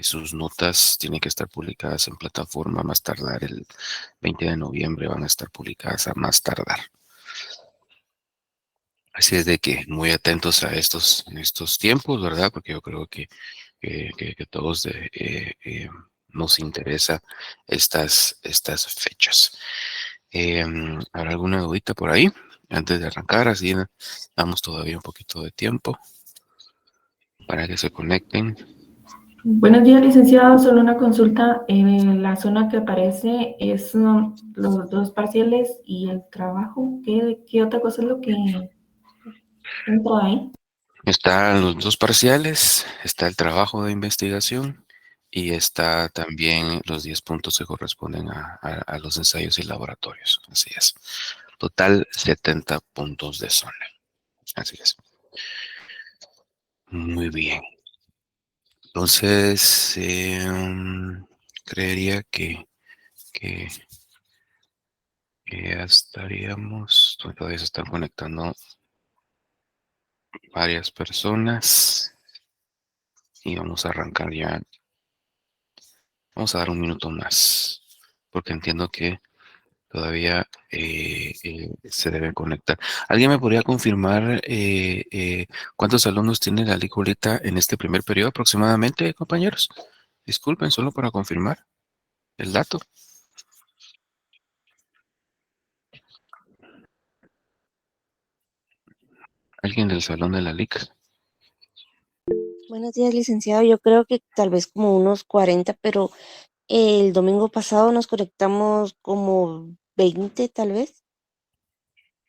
sus notas tienen que estar publicadas en plataforma a más tardar el 20 de noviembre, van a estar publicadas a más tardar. Así es de que muy atentos a estos tiempos, ¿verdad? Porque yo creo que todos nos interesa estas fechas. ¿Habrá alguna dudita por ahí? Antes de arrancar, así damos todavía un poquito de tiempo para que se conecten. Buenos días, licenciado. Solo una consulta. La zona que aparece es los dos parciales y el trabajo. ¿Qué otra cosa es lo que entra ahí? Están los dos parciales, está el trabajo de investigación y está también los 10 puntos que corresponden a los ensayos y laboratorios. Así es. Total 70 puntos de zona. Así es. Muy bien. Entonces, creería que, que ya estaríamos. Todavía se están conectando varias personas y vamos a arrancar ya. Vamos a dar un minuto más, porque entiendo que todavía se deben conectar. ¿Alguien me podría confirmar cuántos alumnos tiene la licoleta en este primer periodo aproximadamente, compañeros? Disculpen, solo para confirmar el dato. ¿Alguien del salón de la LIC? Buenos días, licenciado. Yo creo que tal vez como unos 40, pero el domingo pasado nos conectamos como 20, tal vez.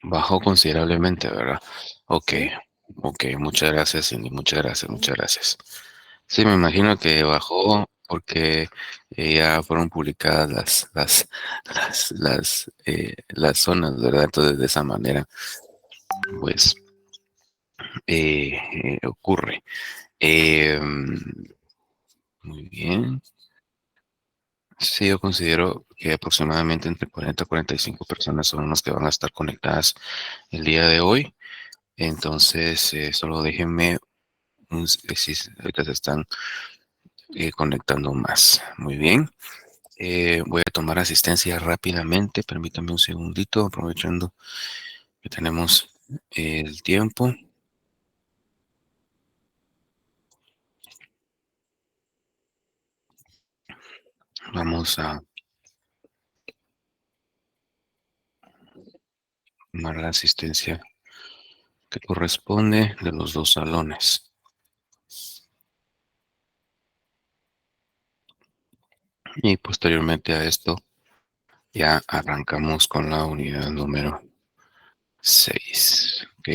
Bajó considerablemente, ¿verdad? Ok, Sí. ok, muchas gracias, Cindy, muchas gracias, muchas gracias. Sí, me imagino que bajó porque ya fueron publicadas las zonas, ¿verdad? Entonces, de esa manera, pues, ocurre. Eh, Muy bien. Sí, yo considero que aproximadamente entre 40 y 45 personas son las que van a estar conectadas el día de hoy. Entonces, solo déjenme si ahorita se están conectando más. Muy bien. Voy a tomar asistencia rápidamente. Permítame un segundito, aprovechando que tenemos el tiempo. Vamos a tomar la asistencia que corresponde de los dos salones. Y posteriormente a esto, ya arrancamos con la unidad número 6. ¿Ok?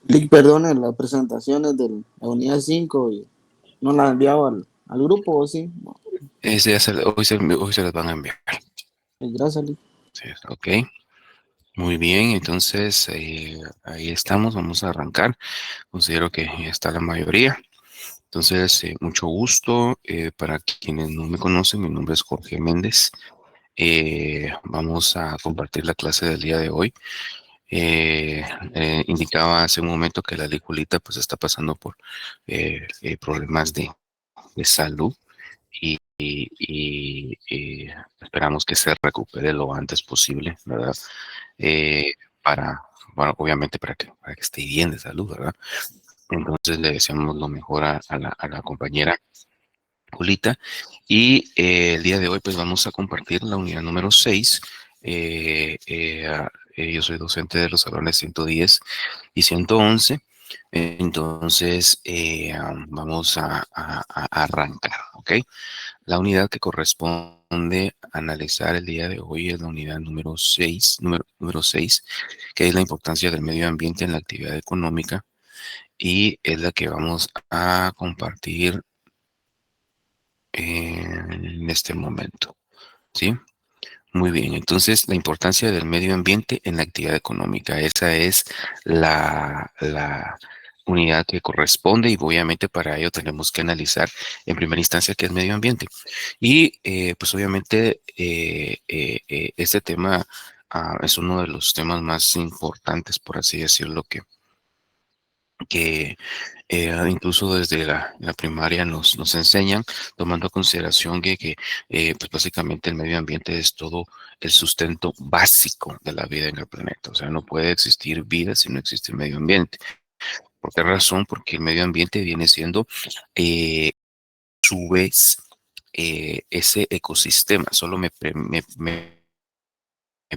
Lick, perdone, las presentaciones de la unidad 5 y no las enviado al grupo, ¿o sí? Bueno, Hoy se las van a enviar. gracias, Lick. Sí, ok. Muy bien, entonces ahí estamos, vamos a arrancar. Considero que ya está la mayoría. Entonces, mucho gusto. Para quienes no me conocen, mi nombre es Jorge Méndez. Vamos a compartir la clase del día de hoy. Indicaba hace un momento que la liculita pues está pasando por problemas de salud y esperamos que se recupere lo antes posible, ¿verdad? Eh, para, bueno, obviamente para que esté bien de salud, ¿verdad? Entonces le deseamos lo mejor a la compañera Julita. Y el día de hoy pues vamos a compartir la unidad número 6. Yo soy docente de los salones 110 y 111. Entonces vamos a arrancar, ¿ok? La unidad que corresponde a analizar el día de hoy es la unidad número 6, que es la importancia del medio ambiente en la actividad económica y es la que vamos a compartir en este momento, ¿sí? Muy bien, entonces la importancia del medio ambiente en la actividad económica, esa es la unidad que corresponde y obviamente para ello tenemos que analizar en primera instancia qué es medio ambiente. Y pues obviamente este tema es uno de los temas más importantes, por así decirlo, que incluso desde la primaria nos enseñan, tomando en consideración que pues básicamente el medio ambiente es todo el sustento básico de la vida en el planeta. O sea, no puede existir vida si no existe el medio ambiente. ¿Por qué razón? Porque el medio ambiente viene siendo, a su vez, ese ecosistema. Solo me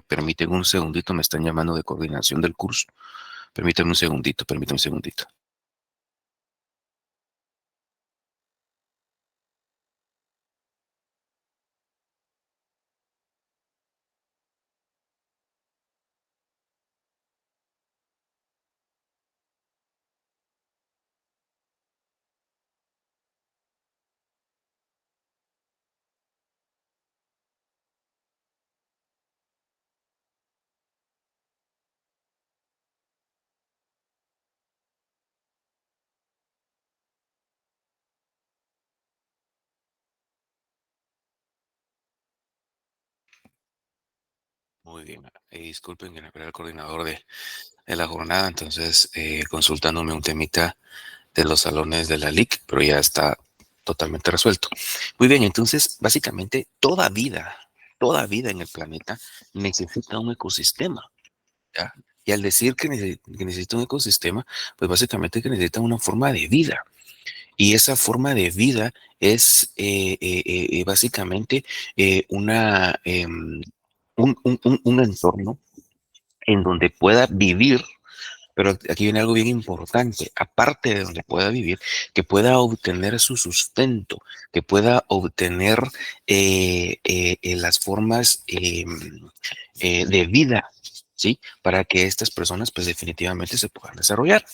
permiten un segundito, me están llamando de coordinación del curso. Permítame un segundito. Muy bien, disculpen que no era el coordinador de la jornada, entonces consultándome un temita de los salones de la LIC, pero ya está totalmente resuelto. Muy bien, entonces básicamente toda vida en el planeta necesita un ecosistema, ¿ya? Y al decir que necesita un ecosistema, pues básicamente que necesita una forma de vida. Y esa forma de vida es básicamente un entorno en donde pueda vivir, pero aquí viene algo bien importante, aparte de donde pueda vivir, que pueda obtener su sustento, que pueda obtener las formas de vida, ¿sí? Para que estas personas pues definitivamente se puedan desarrollar.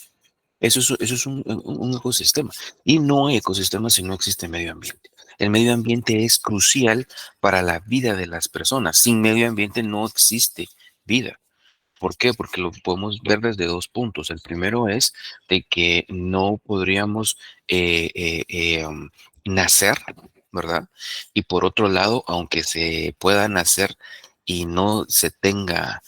Eso es un ecosistema. Y no hay ecosistema si no existe medio ambiente. El medio ambiente es crucial para la vida de las personas. Sin medio ambiente no existe vida. ¿Por qué? Porque lo podemos ver desde dos puntos. El primero es de que no podríamos nacer, ¿verdad? Y por otro lado, aunque se pueda nacer y no se tenga,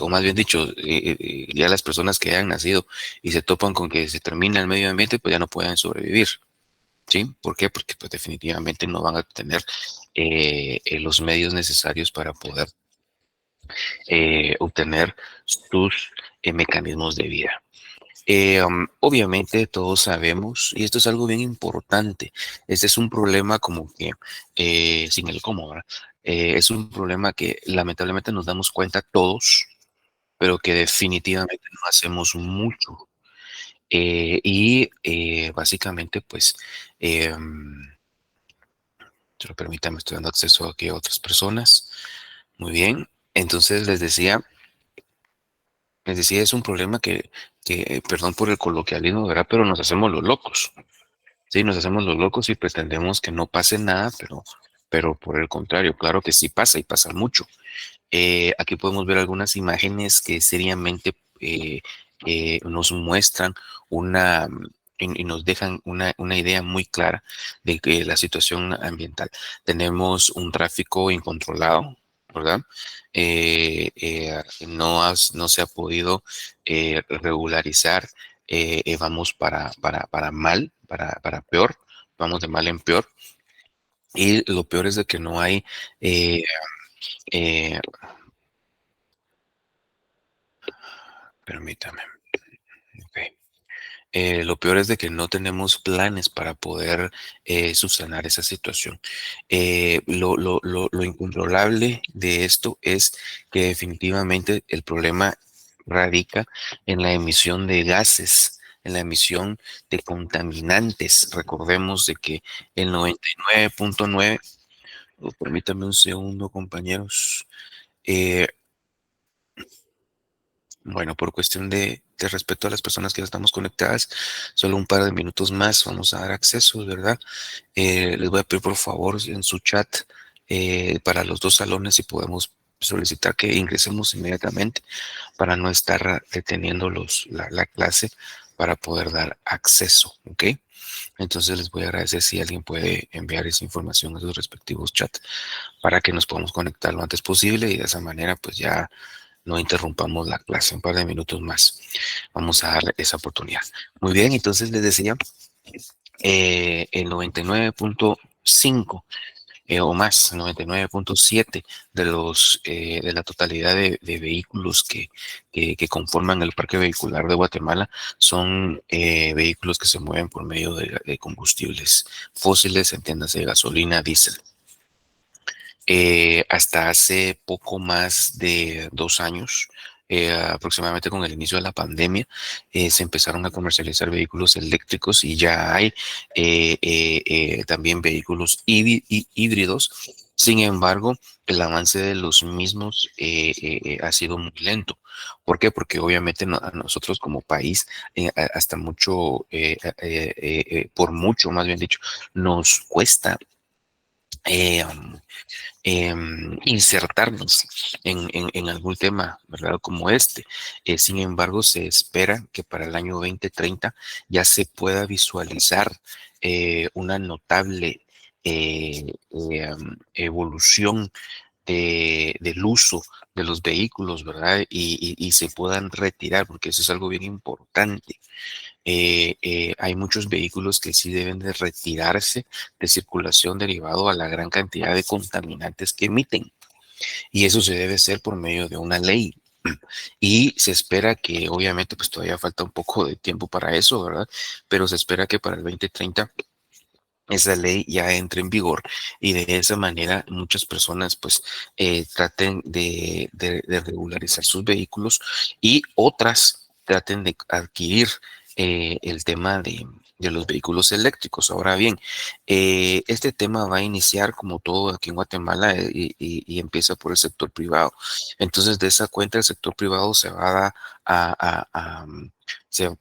o más bien dicho, ya las personas que hayan nacido y se topan con que se termina el medio ambiente, pues ya no pueden sobrevivir. ¿Sí? ¿Por qué? Porque pues definitivamente no van a tener los medios necesarios para poder obtener sus mecanismos de vida. Obviamente todos sabemos, y esto es algo bien importante, este es un problema como que, sin el cómo, ¿verdad? Es un problema que lamentablemente nos damos cuenta todos, pero que definitivamente no hacemos mucho. Básicamente, pues, solo permítame, estoy dando acceso aquí a otras personas. Muy bien. Entonces les decía, es un problema que, perdón por el coloquialismo, ¿verdad? Pero nos hacemos los locos. Sí, nos hacemos los locos y pretendemos que no pase nada, pero por el contrario, claro que sí pasa y pasa mucho. Aquí podemos ver algunas imágenes que seriamente nos muestran una y nos dejan una idea muy clara de que la situación ambiental. Tenemos un tráfico incontrolado, ¿verdad? No se ha podido regularizar. Vamos para mal, para peor, vamos de mal en peor. Y lo peor es de que no hay eh, eh, permítame. Ok. Lo peor es de que no tenemos planes para poder subsanar esa situación. Lo incontrolable de esto es que definitivamente el problema radica en la emisión de gases, en la emisión de contaminantes. Recordemos de que el 99.9, permítame un segundo, compañeros. eh, Bueno, por cuestión de respeto a las personas que ya estamos conectadas, solo un par de minutos más vamos a dar acceso, ¿verdad? Les voy a pedir por favor en su chat para los dos salones si podemos solicitar que ingresemos inmediatamente para no estar deteniendo la clase para poder dar acceso, ¿ok? Entonces les voy a agradecer si alguien puede enviar esa información a sus respectivos chats para que nos podamos conectar lo antes posible y de esa manera pues ya no interrumpamos la clase un par de minutos más. Vamos a darle esa oportunidad. Muy bien, entonces les decía, el 99.5 o más, 99.7 de la totalidad de vehículos que conforman el parque vehicular de Guatemala son vehículos que se mueven por medio de combustibles fósiles, entiéndase gasolina, diésel. Hasta hace poco más de 2 años, aproximadamente con el inicio de la pandemia, se empezaron a comercializar vehículos eléctricos y ya hay también vehículos híbridos. Sin embargo, el avance de los mismos ha sido muy lento. ¿Por qué? Porque obviamente a nosotros como país, hasta mucho, por mucho, más bien dicho, nos cuesta eh, insertarnos en algún tema, ¿verdad? Como este. Sin embargo, se espera que para el año 2030 ya se pueda visualizar una notable evolución del uso de los vehículos, ¿verdad? Y se puedan retirar, porque eso es algo bien importante. Hay muchos vehículos que sí deben de retirarse de circulación derivado a la gran cantidad de contaminantes que emiten. Y eso se debe hacer por medio de una ley. Y se espera que, obviamente, pues todavía falta un poco de tiempo para eso, ¿verdad? Pero se espera que para el 2030 esa ley ya entre en vigor y de esa manera muchas personas pues traten de regularizar sus vehículos y otras traten de adquirir el tema de los vehículos eléctricos. Ahora bien, este tema va a iniciar como todo aquí en Guatemala y empieza por el sector privado. Entonces, de esa cuenta, el sector privado se va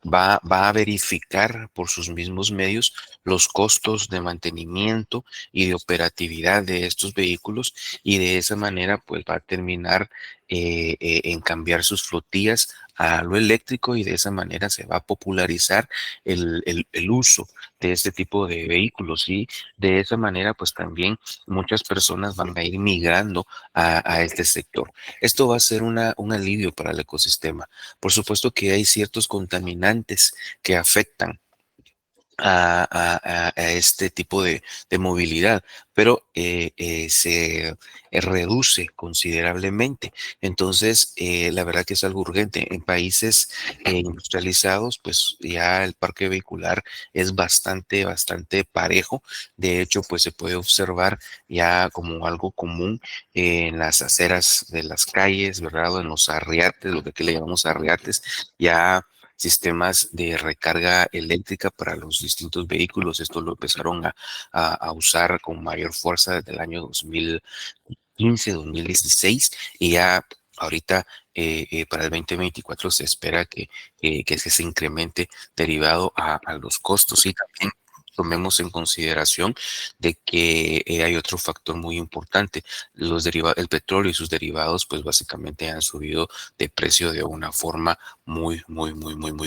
va a verificar por sus mismos medios los costos de mantenimiento y de operatividad de estos vehículos y de esa manera pues va a terminar en cambiar sus flotillas a lo eléctrico y de esa manera se va a popularizar el uso de este tipo de vehículos y de esa manera pues también muchas personas van a ir migrando a este sector. Esto va a ser un alivio para el ecosistema. Por supuesto que hay ciertos contaminantes que afectan a este tipo de movilidad, pero se reduce considerablemente. Entonces, la verdad que es algo urgente. En países industrializados, pues ya el parque vehicular es bastante parejo. De hecho, pues se puede observar ya como algo común en las aceras de las calles, ¿verdad? O en los arriates, lo que aquí le llamamos arriates, ya sistemas de recarga eléctrica para los distintos vehículos. Esto lo empezaron a usar con mayor fuerza desde el año 2015, 2016 y ya ahorita para el 2024 se espera que se incremente derivado a los costos y también tomemos en consideración de que hay otro factor muy importante. El petróleo y sus derivados, pues básicamente han subido de precio de una forma muy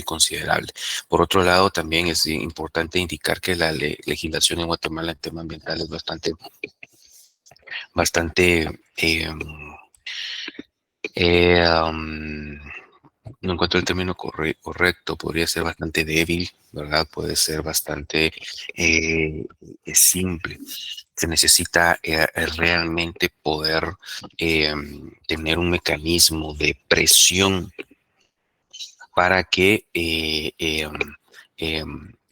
considerable. Por otro lado, también es importante indicar que la legislación en Guatemala en tema ambiental es bastante no encuentro el término correcto, podría ser bastante débil, ¿verdad? Puede ser bastante simple. Se necesita realmente poder tener un mecanismo de presión para que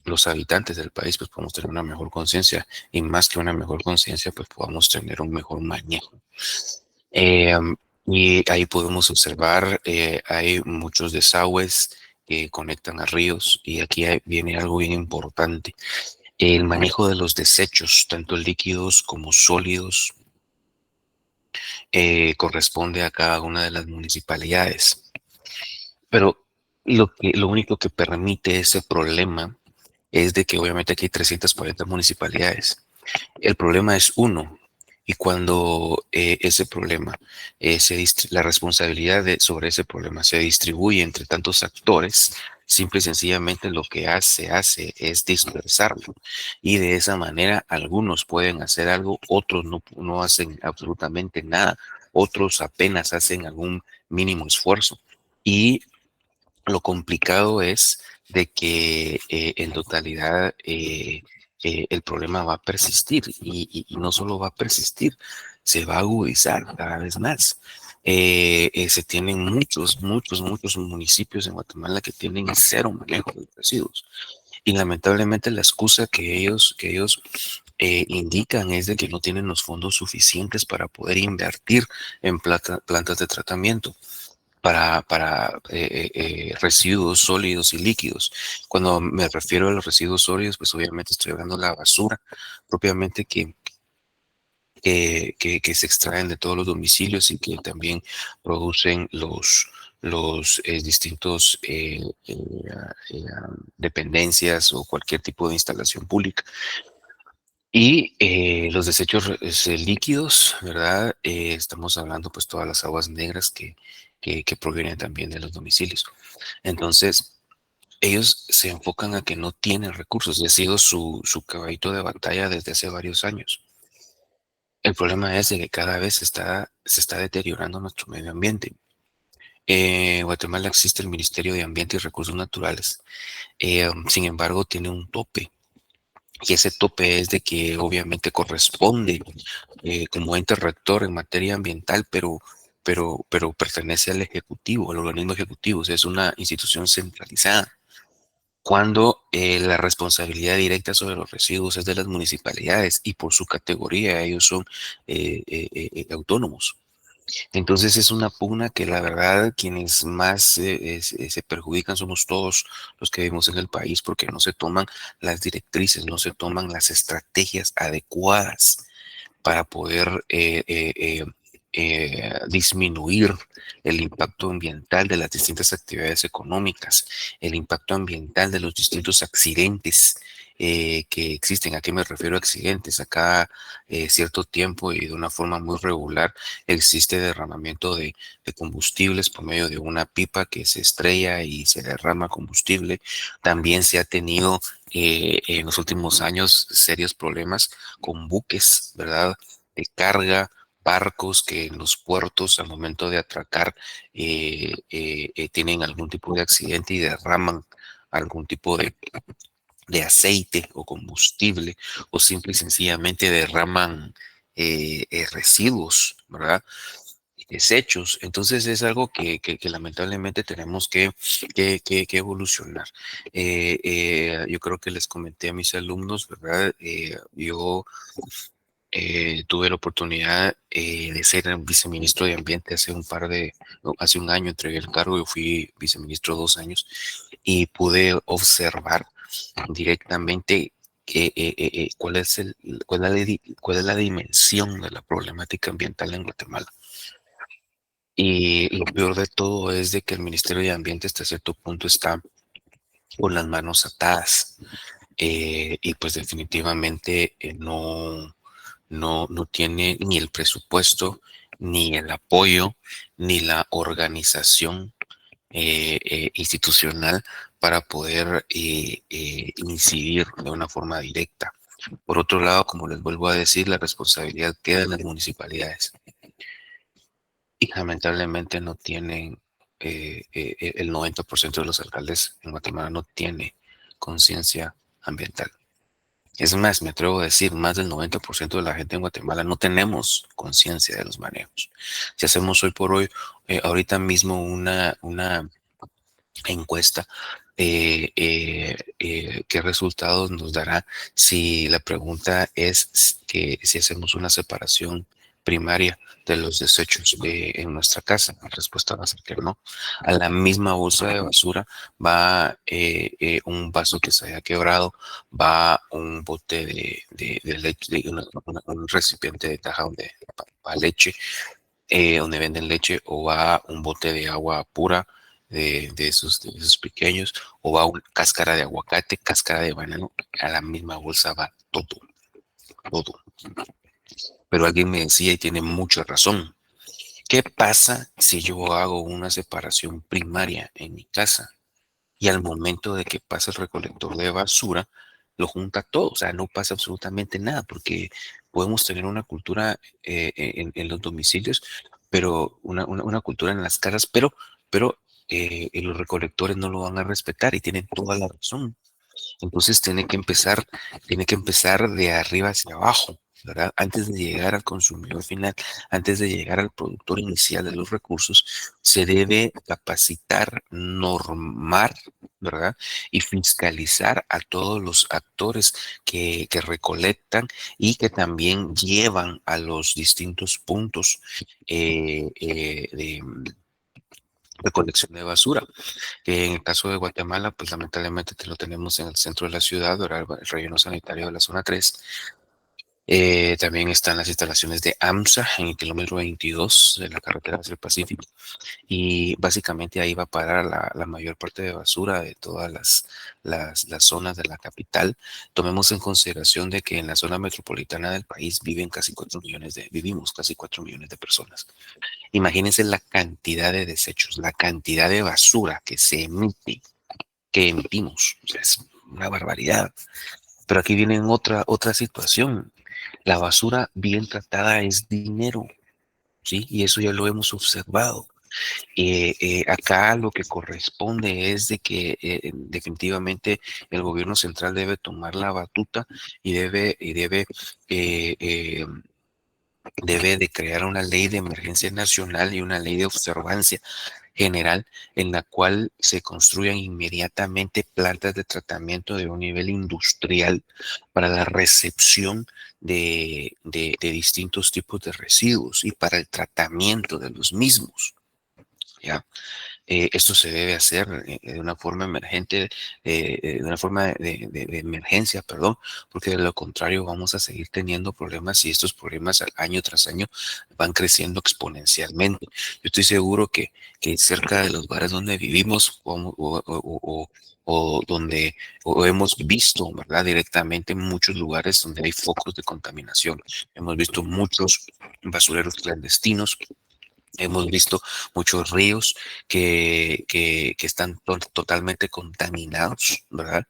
los habitantes del país pues podamos tener una mejor conciencia y más que una mejor conciencia pues podamos tener un mejor manejo. Y ahí podemos observar, hay muchos desagües que conectan a ríos y aquí viene algo bien importante. El manejo de los desechos, tanto líquidos como sólidos, corresponde a cada una de las municipalidades. Pero lo único que permite ese problema es de que obviamente aquí hay 340 municipalidades. El problema es uno. Y cuando ese problema, la responsabilidad sobre ese problema se distribuye entre tantos actores, simple y sencillamente lo que hace es dispersarlo. Y de esa manera algunos pueden hacer algo, otros no hacen absolutamente nada, otros apenas hacen algún mínimo esfuerzo. Y lo complicado es de que en totalidad el problema va a persistir y no solo va a persistir, se va a agudizar cada vez más. Se tienen muchos municipios en Guatemala que tienen cero manejo de residuos. Y lamentablemente la excusa que ellos indican es de que no tienen los fondos suficientes para poder invertir en plantas de tratamiento para residuos sólidos y líquidos. Cuando me refiero a los residuos sólidos, pues obviamente estoy hablando de la basura propiamente que se extraen de todos los domicilios y que también producen los distintos dependencias o cualquier tipo de instalación pública. Y los desechos líquidos, ¿verdad? Estamos hablando pues todas las aguas negras que provienen también de los domicilios. Entonces, ellos se enfocan a que no tienen recursos y ha sido su caballito de batalla desde hace varios años. El problema es de que cada vez se está deteriorando nuestro medio ambiente. En Guatemala existe el Ministerio de Ambiente y Recursos Naturales. Sin embargo, tiene un tope. Y ese tope es de que obviamente corresponde como ente rector en materia ambiental, pero pertenece al Ejecutivo, al organismo ejecutivo. O sea, es una institución centralizada. Cuando la responsabilidad directa sobre los residuos es de las municipalidades y por su categoría ellos son autónomos. Entonces es una pugna que la verdad quienes más se perjudican somos todos los que vivimos en el país porque no se toman las directrices, no se toman las estrategias adecuadas para poder disminuir el impacto ambiental de las distintas actividades económicas, el impacto ambiental de los distintos accidentes que existen. ¿A qué me refiero a accidentes? Acá cierto tiempo y de una forma muy regular existe derramamiento de combustibles por medio de una pipa que se estrella y se derrama combustible. También se ha tenido en los últimos años serios problemas con buques, ¿verdad? De carga, barcos que en los puertos al momento de atracar tienen algún tipo de accidente y derraman algún tipo de aceite o combustible o simple y sencillamente derraman residuos, ¿verdad? Desechos. Entonces es algo que lamentablemente tenemos que evolucionar. Yo creo que les comenté a mis alumnos, ¿verdad? Yo tuve la oportunidad de ser viceministro de Ambiente hace un año entregué el cargo, yo fui viceministro 2 años y pude observar directamente cuál es la dimensión de la problemática ambiental en Guatemala. Y lo peor de todo es de que el Ministerio de Ambiente hasta cierto punto está con las manos atadas y pues definitivamente no tiene ni el presupuesto, ni el apoyo, ni la organización institucional para poder incidir de una forma directa. Por otro lado, como les vuelvo a decir, la responsabilidad queda en las municipalidades y lamentablemente no tienen, el 90% de los alcaldes en Guatemala no tiene conciencia ambiental. Es más, me atrevo a decir, más del 90% de la gente en Guatemala no tenemos conciencia de los manejos. Si hacemos hoy por hoy, ahorita mismo una encuesta, ¿qué resultados nos dará si la pregunta es que si hacemos una separación primaria de los desechos en nuestra casa? La respuesta va a ser que no. A la misma bolsa de basura va un vaso que se haya quebrado, va un bote de leche, un recipiente de caja donde va leche, donde venden leche, o va un bote de agua pura de esos pequeños, o va una cáscara de aguacate, cáscara de banano, a la misma bolsa va todo. Pero alguien me decía, y tiene mucha razón, ¿qué pasa si yo hago una separación primaria en mi casa? y al momento de que pasa el recolector de basura, lo junta todo, o sea, no pasa absolutamente nada, porque podemos tener una cultura en los domicilios, pero una cultura en las casas, pero los recolectores no lo van a respetar y tienen toda la razón. Entonces tiene que empezar de arriba hacia abajo, ¿verdad? Antes de llegar al consumidor final, antes de llegar al productor inicial de los recursos, se debe capacitar, normar, ¿verdad? Y fiscalizar a todos los actores que recolectan y que también llevan a los distintos puntos de recolección de basura. En el caso de Guatemala, pues lamentablemente lo tenemos en el centro de la ciudad, ¿verdad? El relleno sanitario de la zona 3. También están las instalaciones de AMSA en el kilómetro 22 de la carretera hacia el Pacífico. Y básicamente ahí va a parar la mayor parte de basura de todas las zonas de la capital. Tomemos en consideración de que en la zona metropolitana del país vivimos casi 4 millones de personas. Imagínense la cantidad de desechos, la cantidad de basura que emitimos. O sea, es una barbaridad. Pero aquí viene otra situación. La basura bien tratada es dinero, ¿sí? Y eso ya lo hemos observado. Acá lo que corresponde es de que definitivamente el gobierno central debe tomar la batuta y eh, eh, debe de crear una ley de emergencia nacional y una ley de observancia general en la cual se construyan inmediatamente plantas de tratamiento de un nivel industrial para la recepción de distintos tipos de residuos y para el tratamiento de los mismos. ¿Ya? Esto se debe hacer de una forma emergente, de una forma de emergencia, perdón, porque de lo contrario vamos a seguir teniendo problemas y estos problemas año tras año van creciendo exponencialmente. Yo estoy seguro que cerca de los bares donde vivimos o donde o hemos visto, ¿verdad? Directamente en muchos lugares donde hay focos de contaminación. Hemos visto muchos basureros clandestinos. Hemos visto muchos ríos que están totalmente contaminados, ¿verdad?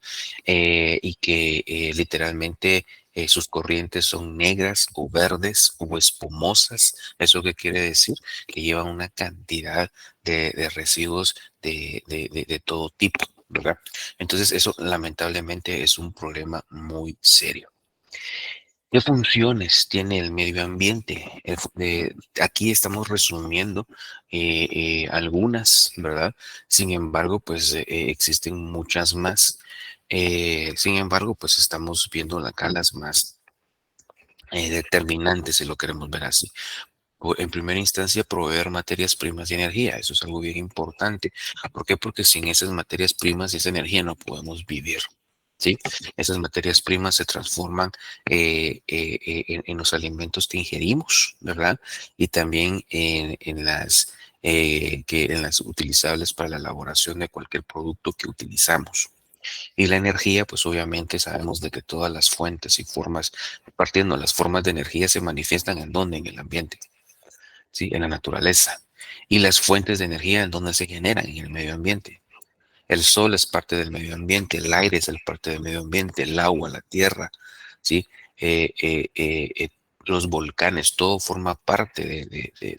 Y que literalmente sus corrientes son negras o verdes o espumosas. ¿Eso qué quiere decir? Que llevan una cantidad de residuos de todo tipo, ¿verdad? Entonces eso lamentablemente es un problema muy serio. ¿Qué funciones tiene el medio ambiente? Aquí estamos resumiendo algunas, ¿verdad? Sin embargo, pues existen muchas más. Sin embargo, pues estamos viendo acá las más determinantes, si lo queremos ver así. En primera instancia, proveer materias primas y energía. Eso es algo bien importante. ¿Por qué? Porque sin esas materias primas y esa energía no podemos vivir. ¿Sí? Esas materias primas se transforman en los alimentos que ingerimos, ¿verdad? Y también en las utilizables para la elaboración de cualquier producto que utilizamos. Y la energía, pues obviamente sabemos de que todas las fuentes y formas, partiendo las formas de energía se manifiestan en donde, en el ambiente, ¿sí? En la naturaleza. Y las fuentes de energía en donde se generan, en el medio ambiente. El sol es parte del medio ambiente, el aire es parte del medio ambiente, el agua, la tierra, ¿sí? Eh, eh, eh, eh, los volcanes, todo forma parte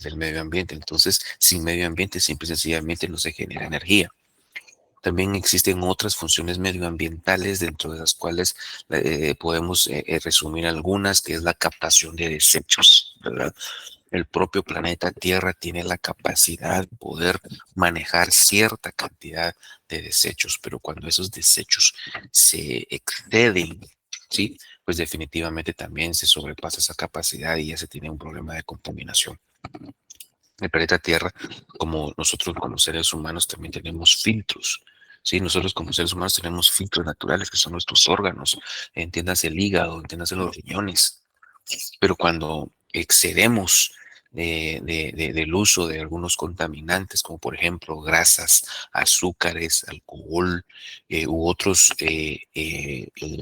del medio ambiente. Entonces, sin medio ambiente, simple y sencillamente no se genera energía. También existen otras funciones medioambientales, dentro de las cuales podemos resumir algunas, que es la captación de desechos, ¿verdad? El propio planeta Tierra tiene la capacidad de poder manejar cierta cantidad de desechos, pero cuando esos desechos se exceden, ¿sí? Pues definitivamente también se sobrepasa esa capacidad y ya se tiene un problema de contaminación. El planeta Tierra, como nosotros como seres humanos, también tenemos filtros. Sí, nosotros como seres humanos tenemos filtros naturales que son nuestros órganos, entiéndase el hígado, entiéndase los riñones, pero cuando excedemos del uso de algunos contaminantes, como por ejemplo grasas, azúcares, alcohol u otros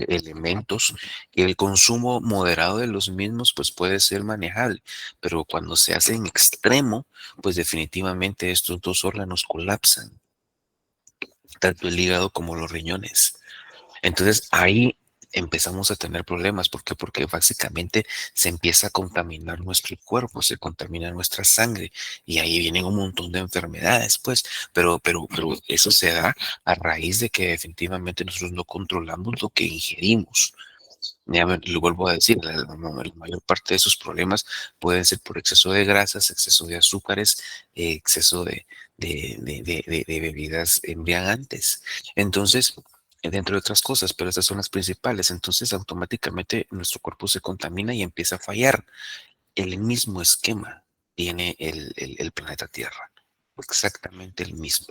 elementos, el consumo moderado de los mismos pues puede ser manejable, pero cuando se hace en extremo, pues definitivamente estos dos órganos colapsan. tanto el hígado como los riñones. Entonces ahí empezamos a tener problemas. ¿Por qué? Porque básicamente se empieza a contaminar nuestro cuerpo, se contamina nuestra sangre y ahí vienen un montón de enfermedades, pues, pero eso se da a raíz de que definitivamente nosotros no controlamos lo que ingerimos. Lo vuelvo a decir, la mayor parte de esos problemas pueden ser por exceso de grasas, exceso de azúcares, exceso de bebidas embriagantes. Entonces, dentro de otras cosas, pero estas son las principales. Entonces, automáticamente nuestro cuerpo se contamina y empieza a fallar. El mismo esquema tiene el planeta Tierra, exactamente el mismo.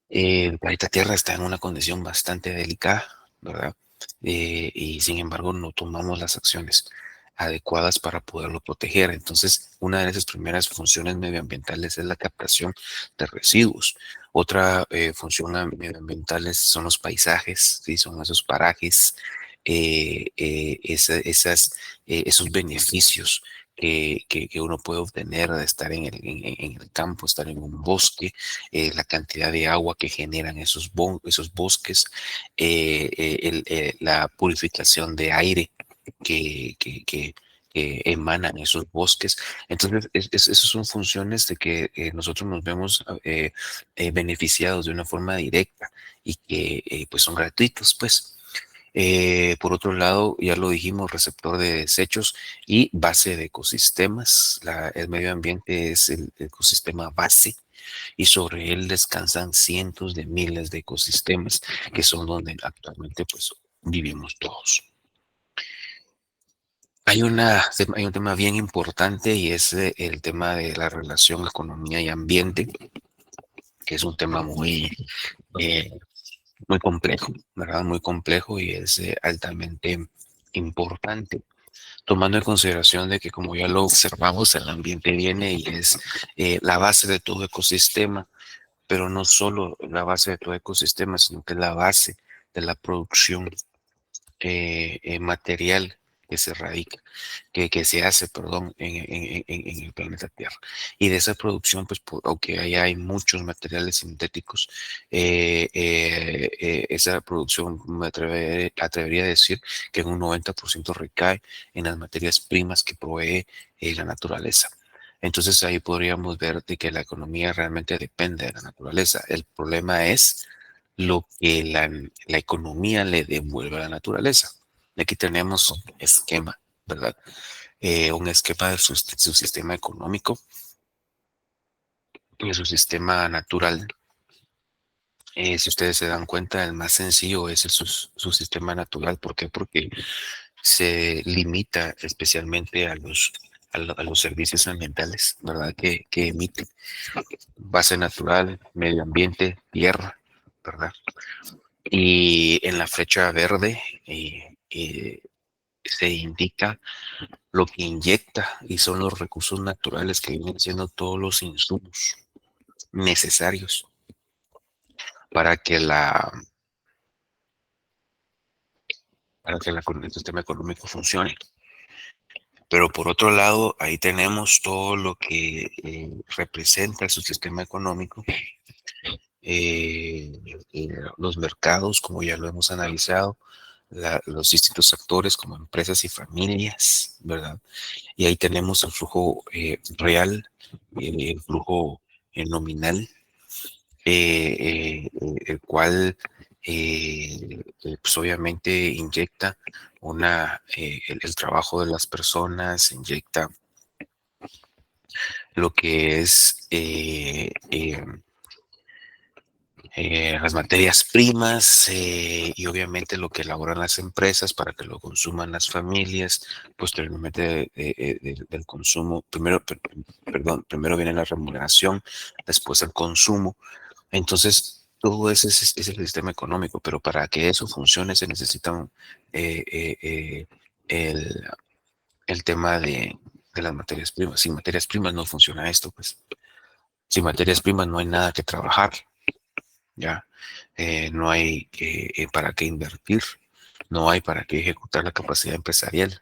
El planeta Tierra está en una condición bastante delicada, ¿verdad? Y sin embargo no tomamos las acciones adecuadas para poderlo proteger. Entonces, una de esas primeras funciones medioambientales es la captación de residuos. Otra función medioambiental son los paisajes, ¿sí? Son esos parajes, esos beneficios que uno puede obtener de estar en el campo, estar en un bosque, la cantidad de agua que generan esos bosques, la purificación de aire que emanan esos bosques. Entonces, esas son funciones de que nosotros nos vemos beneficiados de una forma directa y que pues son gratuitos, pues. Por otro lado, ya lo dijimos, receptor de desechos y base de ecosistemas. El medio ambiente es el ecosistema base y sobre él descansan cientos de miles de ecosistemas que son donde actualmente pues vivimos todos. Hay un tema bien importante y es el tema de la relación economía y ambiente, que es un tema eh, muy complejo, ¿verdad? Muy complejo y es altamente importante, tomando en consideración de que como ya lo observamos, el ambiente viene y es la base de todo ecosistema, pero no solo la base de todo ecosistema, sino que es la base de la producción material que se radica, que se hace, perdón, en el planeta Tierra. Y de esa producción, pues, aunque hay muchos materiales sintéticos, esa producción atrevería a decir que en un 90% recae en las materias primas que provee la naturaleza. Entonces ahí podríamos ver de que la economía realmente depende de la naturaleza. El problema es lo que la economía le devuelve a la naturaleza. Aquí tenemos un esquema, ¿verdad? Un esquema de su sistema económico, de su sistema natural. Si ustedes se dan cuenta, el más sencillo es su sistema natural. ¿Por qué? Porque se limita especialmente a los servicios ambientales, ¿verdad? Que emite. Base natural, medio ambiente, tierra, ¿verdad? Y en la flecha verde se indica lo que inyecta y son los recursos naturales que vienen siendo todos los insumos necesarios para que el sistema económico funcione. Pero por otro lado, ahí tenemos todo lo que representa su sistema económico, los mercados, como ya lo hemos analizado, los distintos actores como empresas y familias, ¿verdad? Y ahí tenemos el flujo real, el flujo nominal, el cual pues obviamente inyecta el trabajo de las personas, inyecta lo que es las materias primas y obviamente lo que elaboran las empresas para que lo consuman las familias, posteriormente del consumo, primero viene la remuneración, después el consumo. Entonces, todo ese es el sistema económico, pero para que eso funcione se necesita el tema de las materias primas. Sin materias primas no funciona esto, pues. Sin materias primas no hay nada que trabajar. Ya, no hay para qué invertir, no hay para qué ejecutar la capacidad empresarial.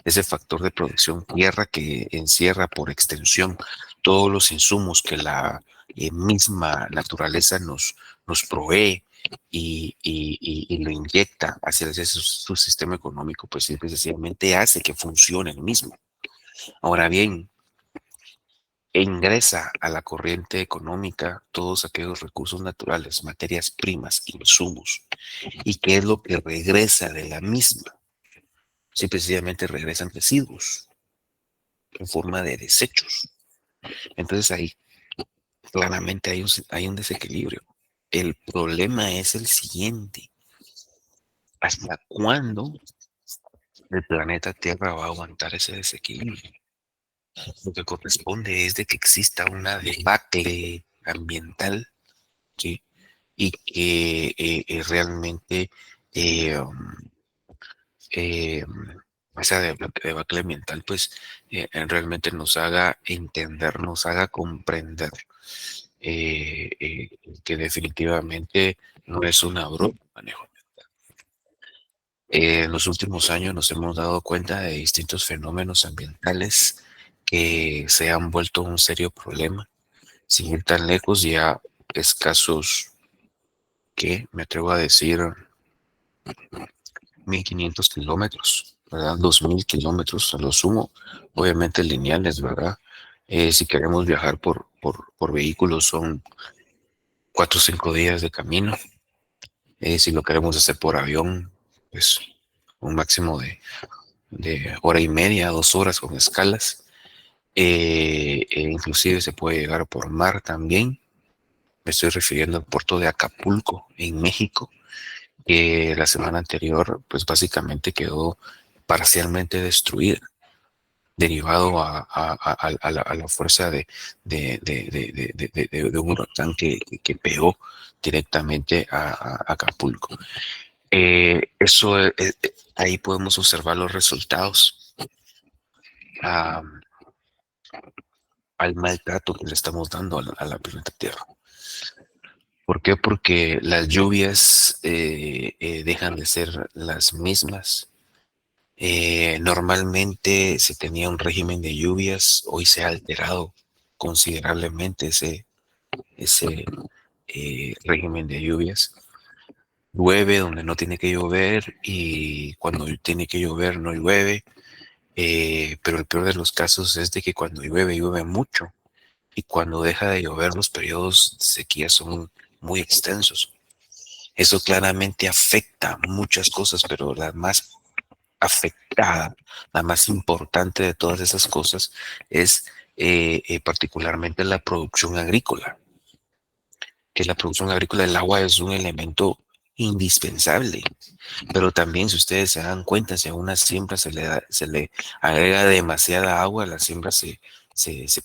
Ese factor de producción tierra que encierra por extensión todos los insumos que la misma naturaleza nos provee y lo inyecta hacia su sistema económico, pues simple y sencillamente hace que funcione el mismo. Ahora bien, ingresa a la corriente económica todos aquellos recursos naturales, materias primas, insumos. ¿Y qué es lo que regresa de la misma? Simplemente regresan residuos en forma de desechos. Entonces ahí claramente hay un desequilibrio. El problema es el siguiente. ¿Hasta cuándo el planeta Tierra va a aguantar ese desequilibrio? Lo que corresponde es de que exista una debacle ambiental, ¿sí? Y que realmente eh, um, eh, esa debacle ambiental pues realmente nos haga entender, nos haga comprender que definitivamente no es una broma el manejo. En los últimos años nos hemos dado cuenta de distintos fenómenos ambientales que se han vuelto un serio problema. Sin ir tan lejos, ya escasos, que me atrevo a decir, 1500 kilómetros, ¿verdad? 2000 kilómetros a lo sumo, obviamente lineales, ¿verdad? Si queremos viajar por vehículos son 4 o 5 días de camino. Si lo queremos hacer por avión, pues un máximo de hora y media, 2 horas con escalas. Inclusive se puede llegar por mar también. Me estoy refiriendo al puerto de Acapulco, en México, que la semana anterior, pues básicamente quedó parcialmente destruida, derivado a la fuerza de un huracán que pegó directamente a Acapulco. Ahí podemos observar los resultados ah, al maltrato que le estamos dando a la planeta Tierra. ¿Por qué? Porque las lluvias dejan de ser las mismas. Normalmente se tenía un régimen de lluvias, hoy se ha alterado considerablemente ese régimen de lluvias. Llueve donde no tiene que llover y cuando tiene que llover no llueve, pero el peor de los casos es de que cuando llueve, llueve mucho y cuando deja de llover los periodos de sequía son muy extensos. Eso claramente afecta muchas cosas, pero la más afectada, la más importante de todas esas cosas es particularmente la producción agrícola. Que la producción agrícola, el agua es un elemento indispensable, pero también si ustedes se dan cuenta, si a una siembra se le agrega demasiada agua, la siembra se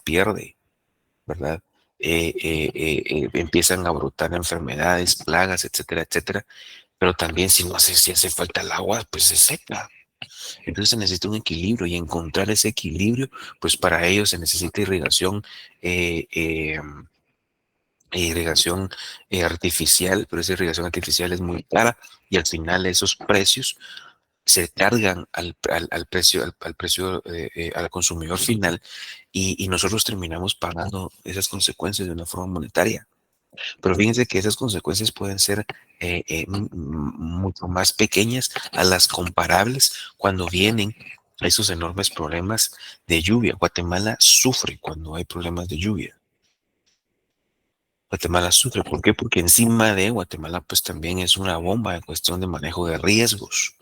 pierde, ¿verdad? Empiezan a brotar enfermedades, plagas, etcétera, etcétera, pero también si hace falta el agua, pues se seca. Entonces se necesita un equilibrio y encontrar ese equilibrio, pues para ello se necesita eh, eh, artificial, pero esa irrigación artificial es muy cara y al final esos precios se cargan al precio, al precio al consumidor final y nosotros terminamos pagando esas consecuencias de una forma monetaria. Pero fíjense que esas consecuencias pueden ser mucho más pequeñas a las comparables cuando vienen esos enormes problemas de lluvia. Guatemala sufre cuando hay problemas de lluvia. Guatemala sufre, ¿por qué? Porque encima de Guatemala pues también es una bomba en cuestión de manejo de riesgos.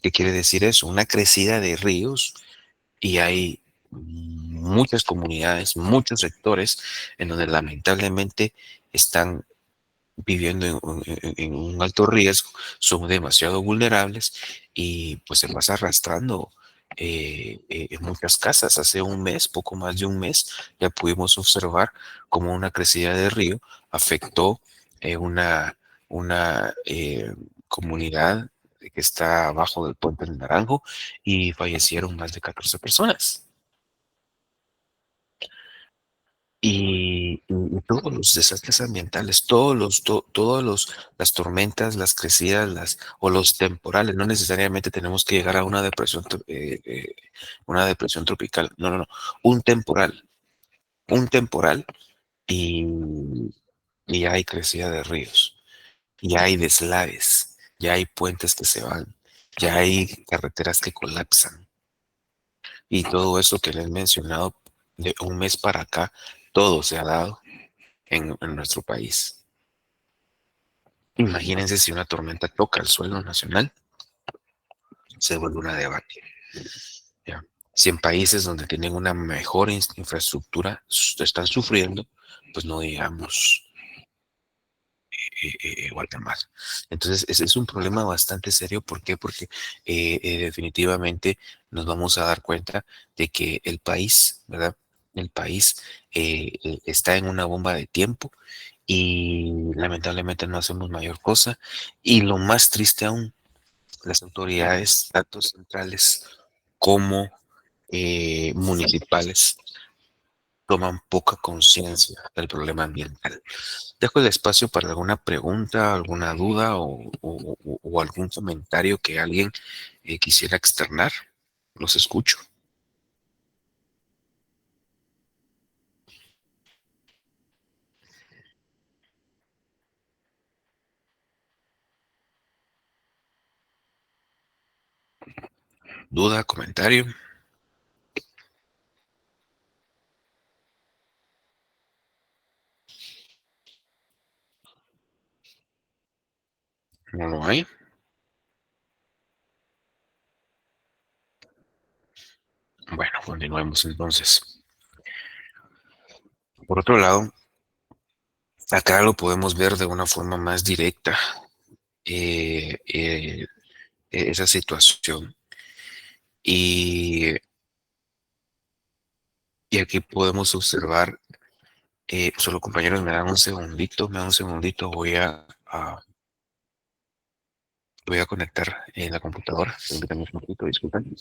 ¿Qué quiere decir eso? Una crecida de ríos y hay muchas comunidades, muchos sectores en donde lamentablemente están viviendo en un alto riesgo, son demasiado vulnerables y pues se pasa arrastrando en muchas casas. Hace un mes, poco más de un mes, ya pudimos observar cómo una crecida de río afectó una comunidad que está abajo del puente del Naranjo y fallecieron más de 14 personas. Y todos los desastres ambientales, las tormentas, las crecidas, o los temporales, no necesariamente tenemos que llegar a una depresión tropical, no, un temporal y, y ya hay crecida de ríos, ya hay deslaves, ya hay puentes que se van, ya hay carreteras que colapsan. Y todo eso que les he mencionado, de un mes para acá, todo se ha dado en nuestro país. Imagínense si una tormenta toca el suelo nacional, se vuelve una debacle. ¿Ya? Si en países donde tienen una mejor infraestructura están sufriendo, pues no digamos Guatemala. Entonces, ese es un problema bastante serio. ¿Por qué? Porque definitivamente nos vamos a dar cuenta de que el país, ¿verdad? El país está en una bomba de tiempo y lamentablemente no hacemos mayor cosa. Y lo más triste aún, las autoridades, tanto centrales como municipales, toman poca conciencia del problema ambiental. Dejo el espacio para alguna pregunta, alguna duda o algún comentario que alguien quisiera externar. Los escucho. ¿Duda, comentario? ¿No lo hay? Bueno, continuemos entonces. Por otro lado, acá lo podemos ver de una forma más directa, esa situación. Y, y aquí podemos observar, solo compañeros, me dan un segundito, voy a conectar la computadora. Permítanme un poquito, disculpen.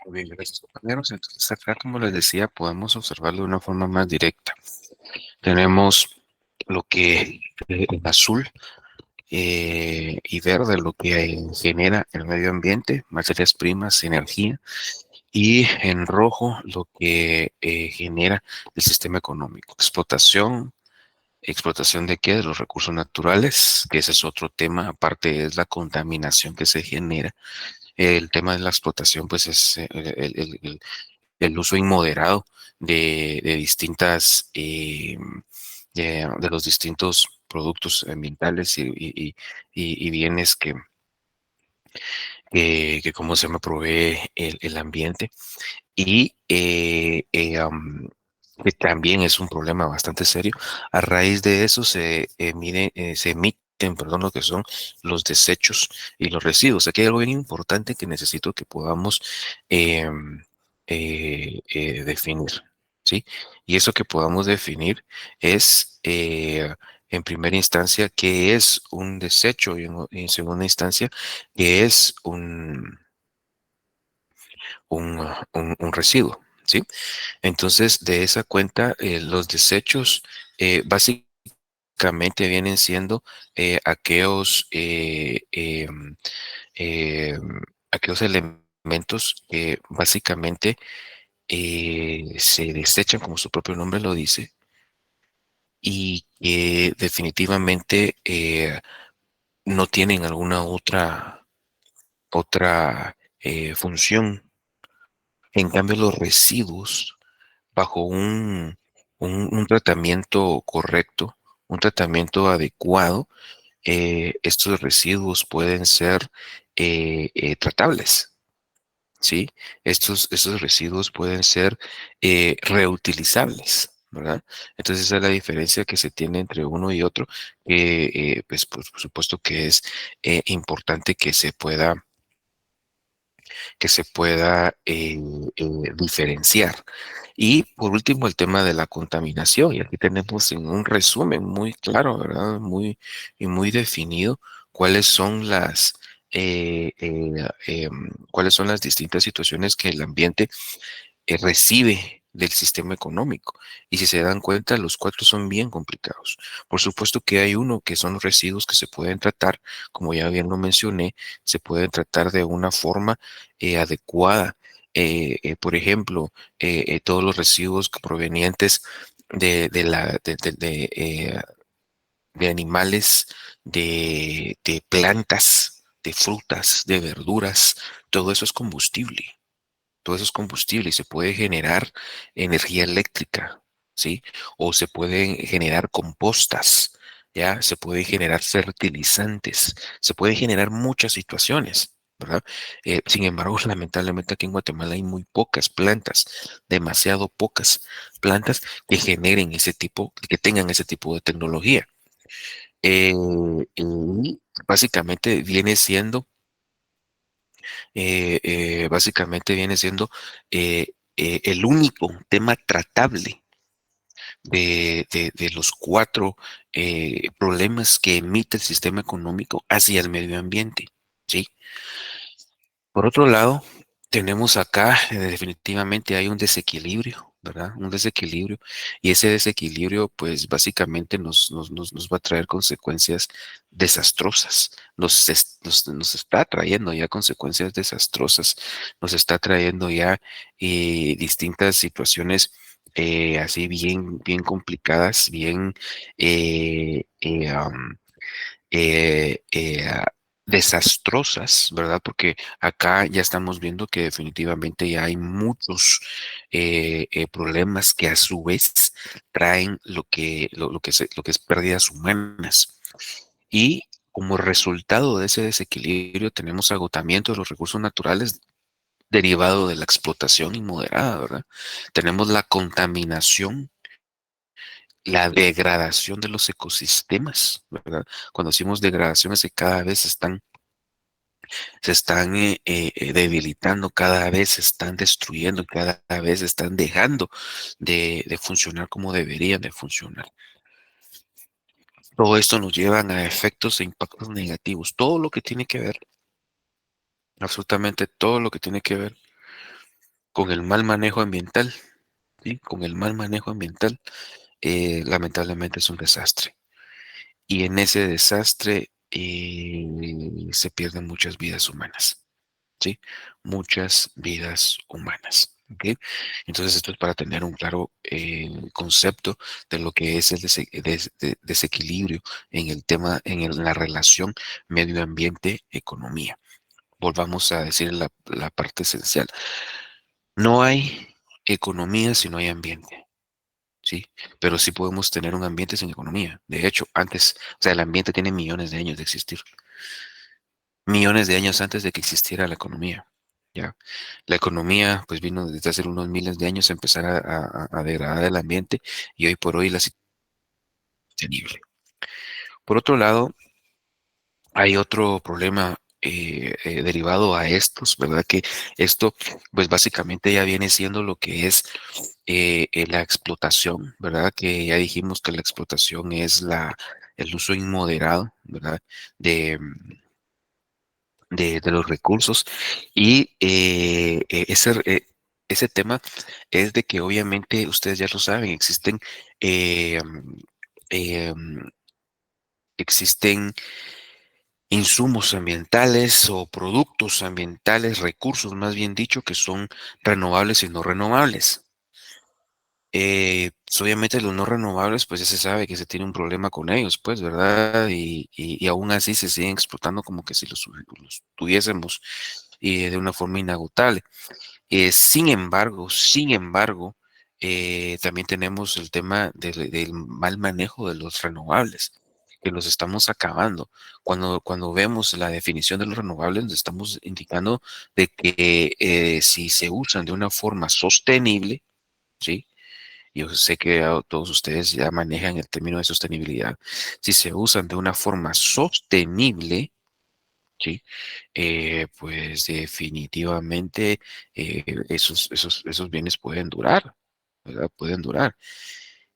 Muy bien, gracias compañeros. Entonces acá, como les decía, podemos observarlo de una forma más directa. Tenemos lo que en azul y verde, lo que genera el medio ambiente, materias primas, energía, y en rojo lo que genera el sistema económico, explotación de qué, de los recursos naturales, que ese es otro tema, aparte es la contaminación que se genera. El tema de la explotación, pues es el uso inmoderado de distintas, de los distintos productos ambientales y bienes que como se me provee el ambiente. Y que también es un problema bastante serio. A raíz de eso se emiten, perdón, lo que son los desechos y los residuos. Aquí hay algo bien importante que necesito que podamos em, definir, ¿sí? Y eso que podamos definir es, en primera instancia, qué es un desecho y en segunda instancia, qué es un residuo, ¿sí? Entonces, de esa cuenta, los desechos básicamente vienen siendo aquellos, aquellos elementos que básicamente se desechan, como su propio nombre lo dice, y que definitivamente no tienen alguna otra función. En cambio, los residuos bajo un tratamiento correcto, un tratamiento adecuado, estos residuos pueden ser tratables, ¿sí? Estos residuos pueden ser reutilizables, ¿verdad? Entonces esa es la diferencia que se tiene entre uno y otro, que pues por supuesto que es importante que se pueda diferenciar. Y por último, el tema de la contaminación. Y aquí tenemos en un resumen muy claro, ¿verdad? Muy definido cuáles son cuáles son las distintas situaciones que el ambiente recibe del sistema económico. Y si se dan cuenta, los cuatro son bien complicados. Por supuesto que hay uno que son los residuos que se pueden tratar, como ya bien lo mencioné, se pueden tratar de una forma adecuada. Por ejemplo, todos los residuos provenientes de la, de animales, de plantas, de frutas, de verduras, todo eso es combustible. Todo eso es combustible y se puede generar energía eléctrica, ¿sí? O se pueden generar compostas, ¿ya? Se pueden generar fertilizantes, se pueden generar muchas situaciones, ¿verdad? Sin embargo, lamentablemente aquí en Guatemala hay muy pocas plantas, demasiado pocas plantas que generen ese tipo, que tengan ese tipo de tecnología. Y básicamente viene siendo el único tema tratable de los cuatro problemas que emite el sistema económico hacia el medio ambiente, ¿sí? Por otro lado, tenemos acá, definitivamente hay un desequilibrio, ¿verdad? Un desequilibrio. Y ese desequilibrio, pues básicamente nos va a traer consecuencias desastrosas. Nos está trayendo ya consecuencias desastrosas. Nos está trayendo ya distintas situaciones así bien complicadas, bien eh, eh, am, eh, eh, ah, desastrosas, ¿verdad? Porque acá ya estamos viendo que definitivamente ya hay muchos problemas que a su vez traen lo que es pérdidas humanas. Y como resultado de ese desequilibrio tenemos agotamiento de los recursos naturales derivado de la explotación inmoderada, ¿verdad? Tenemos la contaminación, la degradación de los ecosistemas, ¿verdad? Cuando decimos degradación es que cada vez se están debilitando, cada vez se están destruyendo, cada vez están dejando de funcionar como deberían de funcionar. Todo esto nos lleva a efectos e impactos negativos. Todo lo que tiene que ver, absolutamente todo lo que tiene que ver con el mal manejo ambiental, ¿sí? Con el mal manejo ambiental, lamentablemente es un desastre. Y en ese desastre se pierden muchas vidas humanas, ¿sí? Muchas vidas humanas. ¿Ok? Entonces esto es para tener un claro concepto de lo que es el desequilibrio en el tema, la relación medio ambiente-economía. Volvamos a decir la parte esencial. No hay economía si no hay ambiente. Sí, pero sí podemos tener un ambiente sin economía. De hecho, antes, o sea, el ambiente tiene millones de años de existir, millones de años antes de que existiera la economía. ¿Ya? La economía, pues vino desde hace unos miles de años a empezar a degradar el ambiente y hoy por hoy la situación es sostenible. Por otro lado, hay otro problema derivado a estos, ¿verdad? Que esto, pues básicamente ya viene siendo lo que es la explotación, ¿verdad? Que ya dijimos que la explotación es el uso inmoderado, ¿verdad? De, de los recursos y ese tema es de que obviamente ustedes ya lo saben, eh, eh, existen insumos ambientales o productos ambientales, recursos más bien dicho, que son renovables y no renovables. Obviamente los no renovables, pues ya se sabe que se tiene un problema con ellos, pues, ¿verdad? Y aún así se siguen explotando como que si los tuviésemos de una forma inagotable. Sin embargo, también tenemos el tema del mal manejo de los renovables. que los estamos acabando. Cuando vemos la definición de los renovables, nos estamos indicando de que si se usan de una forma sostenible, ¿sí? Yo sé que todos ustedes ya manejan el término de sostenibilidad. Si se usan de una forma sostenible, ¿sí? Pues definitivamente esos bienes pueden durar, ¿verdad? Pueden durar.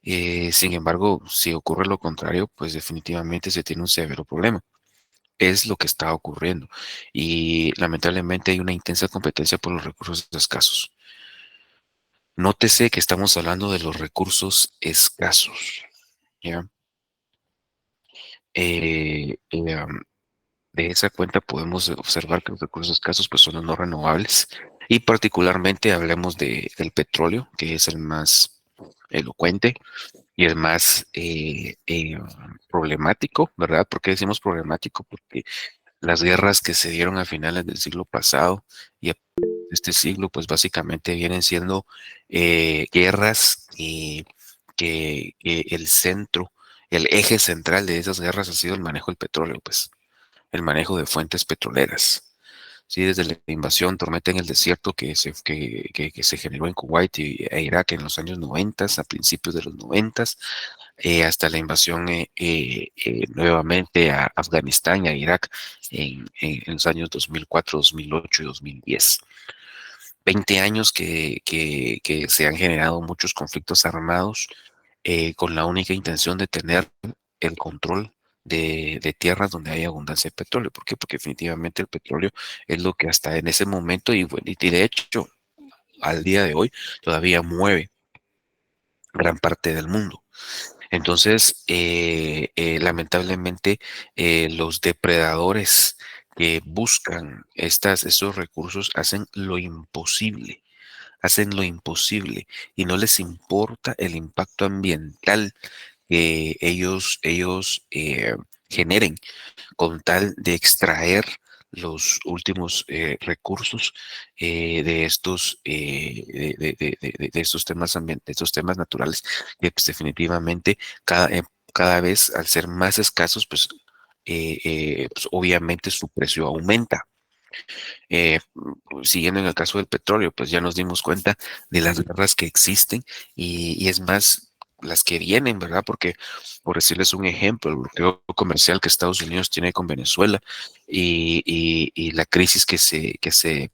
Sin embargo, si ocurre lo contrario, pues definitivamente se tiene un severo problema. Es lo que está ocurriendo. Y lamentablemente hay una intensa competencia por los recursos escasos. Nótese que estamos hablando de los recursos escasos, ¿ya? Eh, eh, am, de esa cuenta podemos observar que los recursos escasos pues, son los no renovables y particularmente hablemos del petróleo, que es el más elocuente y el más problemático, ¿verdad? ¿Por qué decimos problemático? Porque las guerras que se dieron a finales del siglo pasado y a este siglo, pues básicamente vienen siendo guerras que el centro, el eje central de esas guerras ha sido el manejo del petróleo, pues el manejo de fuentes petroleras. Sí, desde la invasión tormenta en el desierto que se generó en Kuwait e Irak en los años 90, a principios de los 90, hasta la invasión nuevamente a Afganistán y a Irak en los años 2004, 2008 y 2010. 20 años que se han generado muchos conflictos armados con la única intención de tener el control de tierras donde hay abundancia de petróleo. ¿Por qué? Porque definitivamente el petróleo es lo que hasta en ese momento, y, bueno, y de hecho al día de hoy, todavía mueve gran parte del mundo. Entonces, lamentablemente, los depredadores que buscan estos recursos hacen lo imposible y no les importa el impacto ambiental que ellos generen con tal de extraer los últimos recursos de estos temas ambientales, de estos temas naturales, que pues, definitivamente cada vez al ser más escasos, pues obviamente su precio aumenta. Siguiendo en el caso del petróleo, pues ya nos dimos cuenta de las guerras que existen y es más las que vienen, ¿verdad? Porque, por decirles un ejemplo, el bloqueo comercial que Estados Unidos tiene con Venezuela y la crisis que se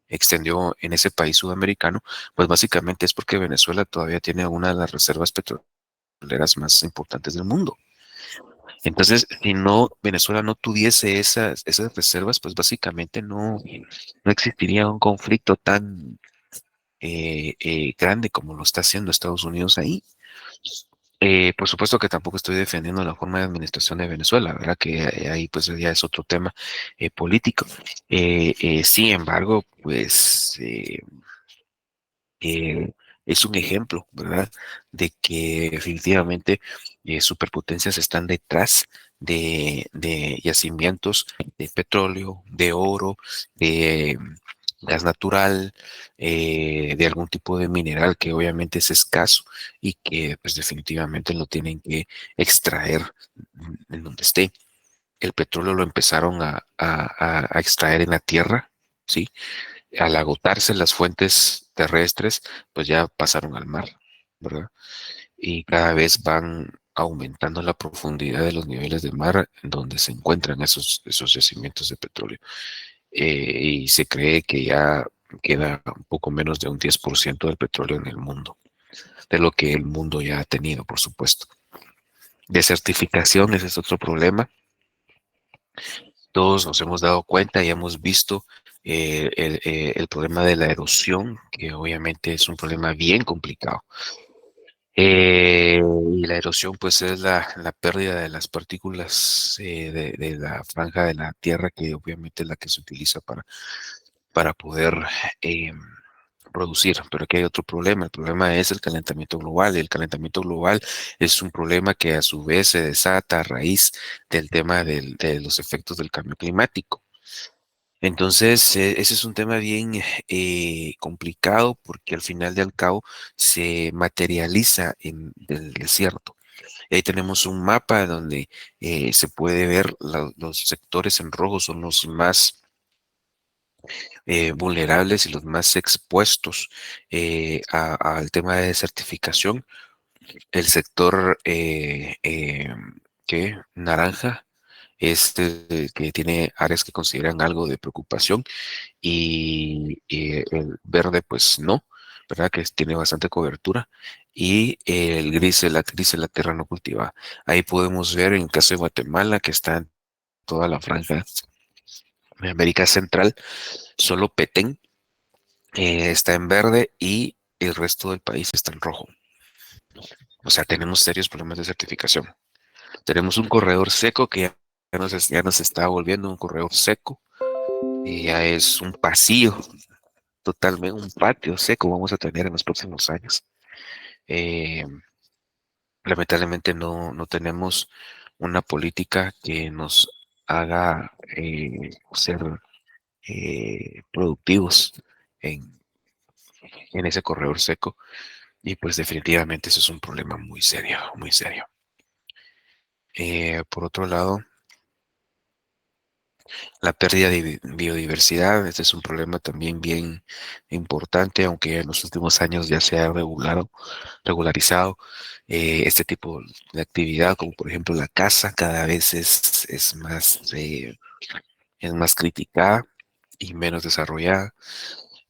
extendió en ese país sudamericano, pues básicamente es porque Venezuela todavía tiene una de las reservas petroleras más importantes del mundo. Entonces, si no, Venezuela no tuviese esas reservas, pues básicamente no existiría un conflicto tan grande como lo está haciendo Estados Unidos ahí. Por supuesto que tampoco estoy defendiendo la forma de administración de Venezuela, ¿verdad? Que ahí pues ya es otro tema político. Sin embargo, pues eh, es un ejemplo, ¿verdad? De que definitivamente superpotencias están detrás de yacimientos de petróleo, de oro, de gas natural, de algún tipo de mineral que obviamente es escaso y que pues definitivamente lo tienen que extraer en donde esté. El petróleo lo empezaron a extraer en la tierra, ¿sí? Al agotarse las fuentes terrestres, pues ya pasaron al mar, ¿verdad? Y cada vez van aumentando la profundidad de los niveles del mar en donde se encuentran esos yacimientos de petróleo. Y se cree que ya queda un poco menos de un 10% del petróleo en el mundo, de lo que el mundo ya ha tenido, por supuesto. Desertificación, ese es otro problema. Todos nos hemos dado cuenta y hemos visto el problema de la erosión, que obviamente es un problema bien complicado. Y la erosión, pues, es la pérdida de las partículas de la franja de la Tierra, que obviamente es la que se utiliza para poder eh, producir. Pero aquí hay otro problema. El problema es el calentamiento global. El calentamiento global es un problema que a su vez se desata a raíz del tema de los efectos del cambio climático. Entonces, ese es un tema bien complicado porque al final y al cabo se materializa en el desierto. Y ahí tenemos un mapa donde se puede ver los sectores en rojo son los más vulnerables y los más expuestos al tema de desertificación. El sector ¿qué? Naranja es el que tiene áreas que consideran algo de preocupación y el verde pues no, ¿verdad? Que tiene bastante cobertura y el gris es la tierra no cultivada. Ahí podemos ver en el caso de Guatemala que está en toda la franja de América Central, solo Petén está en verde y el resto del país está en rojo. O sea, tenemos serios problemas de certificación. Tenemos un corredor seco que ya nos está volviendo un corredor seco y ya es un pasillo, totalmente un patio seco vamos a tener en los próximos años. Eh, Lamentablemente no tenemos una política que nos haga ser productivos en, en ese corredor seco y pues definitivamente eso es un problema muy serio, muy serio. Por otro lado, la pérdida de biodiversidad, este es un problema también bien importante, aunque en los últimos años ya se ha regularizado este tipo de actividad, como por ejemplo la caza, cada vez es más criticada y menos desarrollada,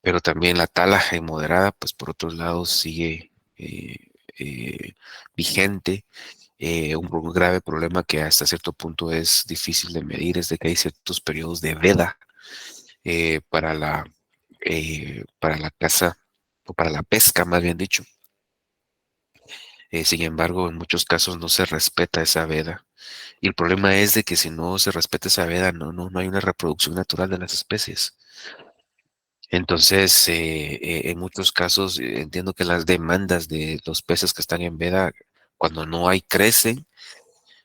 pero también la tala moderada, pues por otro lado sigue eh, vigente. Un grave problema que hasta cierto punto es difícil de medir es de que hay ciertos periodos de veda eh, para la, para la caza o para la pesca, más bien dicho. Sin embargo, en muchos casos no se respeta esa veda. Y el problema es de que si no se respeta esa veda, no hay una reproducción natural de las especies. Entonces, en muchos casos entiendo que las demandas de los peces que están en veda, cuando no hay, crecen.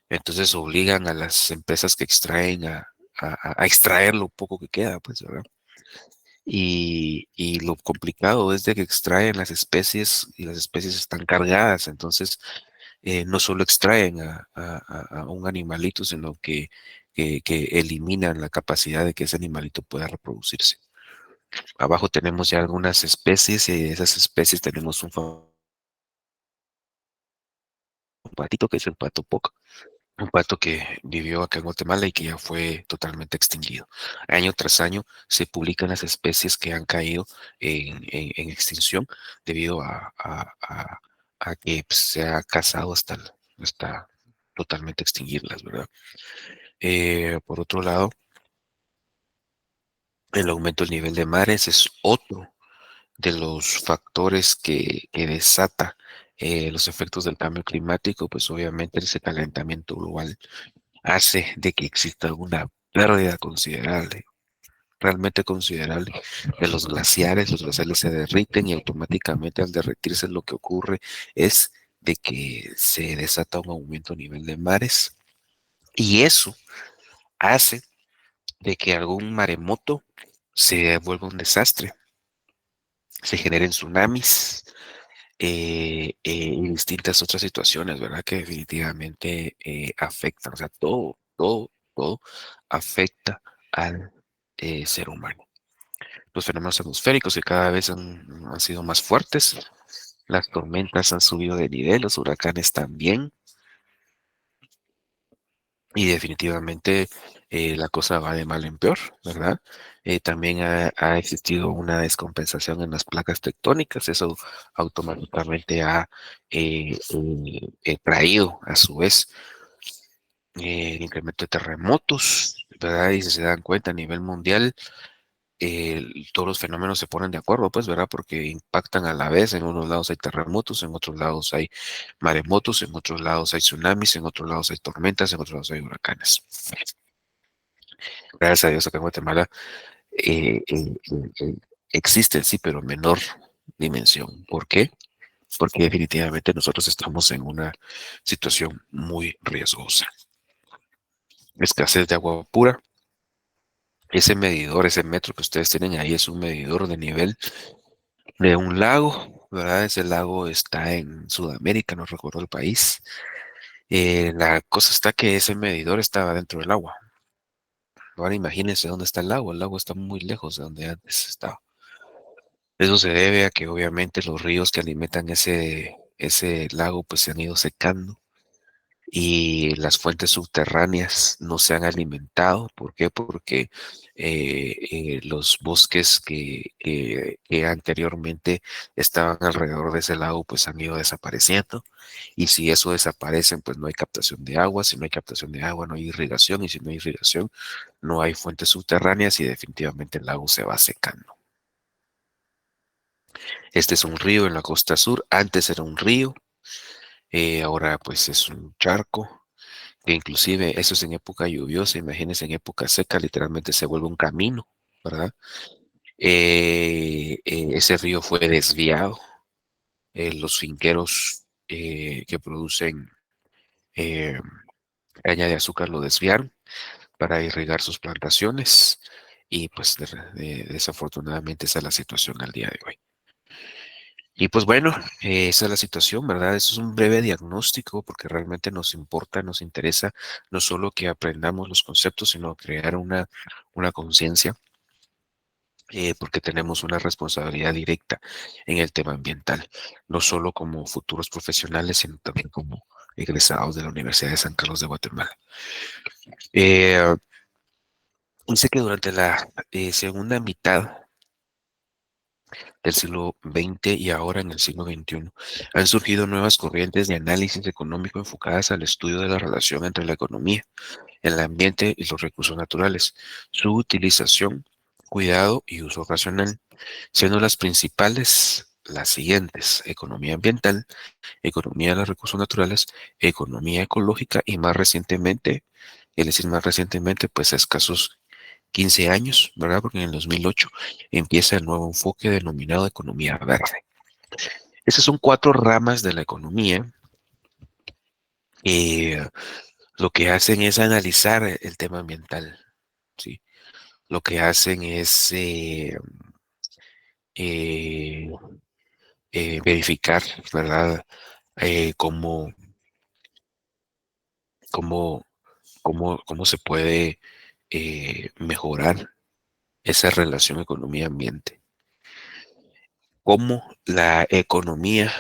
Entonces obligan a las empresas que extraen a extraer lo poco que queda, pues, ¿verdad? Y lo complicado es de que extraen las especies y las especies están cargadas, entonces no solo extraen a un animalito, sino que eliminan la capacidad de que ese animalito pueda reproducirse. Abajo tenemos ya algunas especies y de esas especies tenemos un patito que es el pato poc. Un pato que vivió acá en Guatemala y que ya fue totalmente extinguido. Año tras año se publican las especies que han caído en extinción debido a que pues, se ha cazado hasta totalmente extinguirlas, ¿verdad? Por otro lado, el aumento del nivel de mares es otro de los factores que desata los efectos del cambio climático, pues obviamente ese calentamiento global hace de que exista una pérdida considerable, realmente considerable de los glaciares se derriten y automáticamente al derretirse lo que ocurre es de que se desata un aumento a nivel de mares y eso hace de que algún maremoto se vuelva un desastre, se generen tsunamis y distintas otras situaciones, ¿verdad? Que definitivamente afectan, o sea, todo afecta al ser humano. Los fenómenos atmosféricos que cada vez han sido más fuertes, las tormentas han subido de nivel, los huracanes también, y definitivamente la cosa va de mal en peor, ¿verdad? También ha existido una descompensación en las placas tectónicas, eso automáticamente ha traído a su vez el incremento de terremotos, ¿verdad? Y si se dan cuenta a nivel mundial, todos los fenómenos se ponen de acuerdo, pues, ¿verdad? Porque impactan a la vez. En unos lados hay terremotos, en otros lados hay maremotos, en otros lados hay tsunamis, en otros lados hay tormentas, en otros lados hay huracanes. Gracias a Dios acá en Guatemala existen, sí, pero en menor dimensión. ¿Por qué? Porque definitivamente nosotros estamos en una situación muy riesgosa. Escasez de agua pura. Ese medidor, ese metro que ustedes tienen ahí es un medidor de nivel de un lago, ¿verdad? Ese lago está en Sudamérica, no recuerdo el país, La cosa está que ese medidor estaba dentro del agua. Ahora imagínense dónde está el agua. El agua está muy lejos de donde antes estaba. Eso se debe a que obviamente los ríos que alimentan ese lago pues se han ido secando y las fuentes subterráneas no se han alimentado. ¿Por qué? Porque los bosques que anteriormente estaban alrededor de ese lago pues han ido desapareciendo, y si eso desaparecen pues no hay captación de agua. Si no hay captación de agua no hay irrigación, y si no hay irrigación no hay fuentes subterráneas y definitivamente el lago se va secando. Este es un río en la costa sur. Antes era un río, ahora pues es un charco, que inclusive eso es en época lluviosa. Imagínense, en época seca literalmente se vuelve un camino, ¿verdad? Ese río fue desviado. Los finqueros que producen eh, caña de azúcar lo desviaron para irrigar sus plantaciones, y pues desafortunadamente esa es la situación al día de hoy. Y pues bueno, esa es la situación, ¿verdad? Eso es un breve diagnóstico porque realmente nos importa, nos interesa no solo que aprendamos los conceptos, sino crear una conciencia, porque tenemos una responsabilidad directa en el tema ambiental, no solo como futuros profesionales, sino también como egresados de la Universidad de San Carlos de Guatemala. Eh, Dice que durante la segunda mitad del siglo XX y ahora en el siglo XXI, han surgido nuevas corrientes de análisis económico enfocadas al estudio de la relación entre la economía, el ambiente y los recursos naturales, su utilización, cuidado y uso racional, siendo las principales las siguientes: economía ambiental, economía de los recursos naturales, economía ecológica y más recientemente, es decir, más recientemente, pues a escasos 15 años, ¿verdad? Porque en el 2008 empieza el nuevo enfoque denominado economía verde. Esas son cuatro ramas de la economía. eh, lo que hacen es analizar el tema ambiental, ¿sí? Lo que hacen es eh, verificar, ¿verdad? Cómo, cómo, cómo se puede mejorar esa relación economía-ambiente. Cómo la economía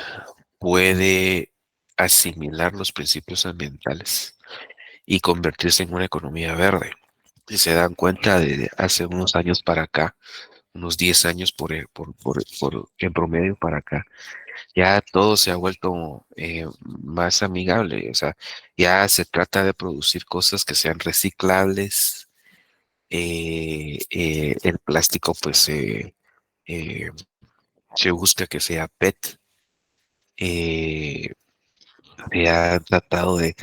puede asimilar los principios ambientales y convertirse en una economía verde. Si se dan cuenta, de hace unos años para acá, unos 10 años en promedio para acá, ya todo se ha vuelto más amigable. O sea, ya se trata de producir cosas que sean reciclables. El plástico, pues, eh, se busca que sea PET. eh, Se ha tratado de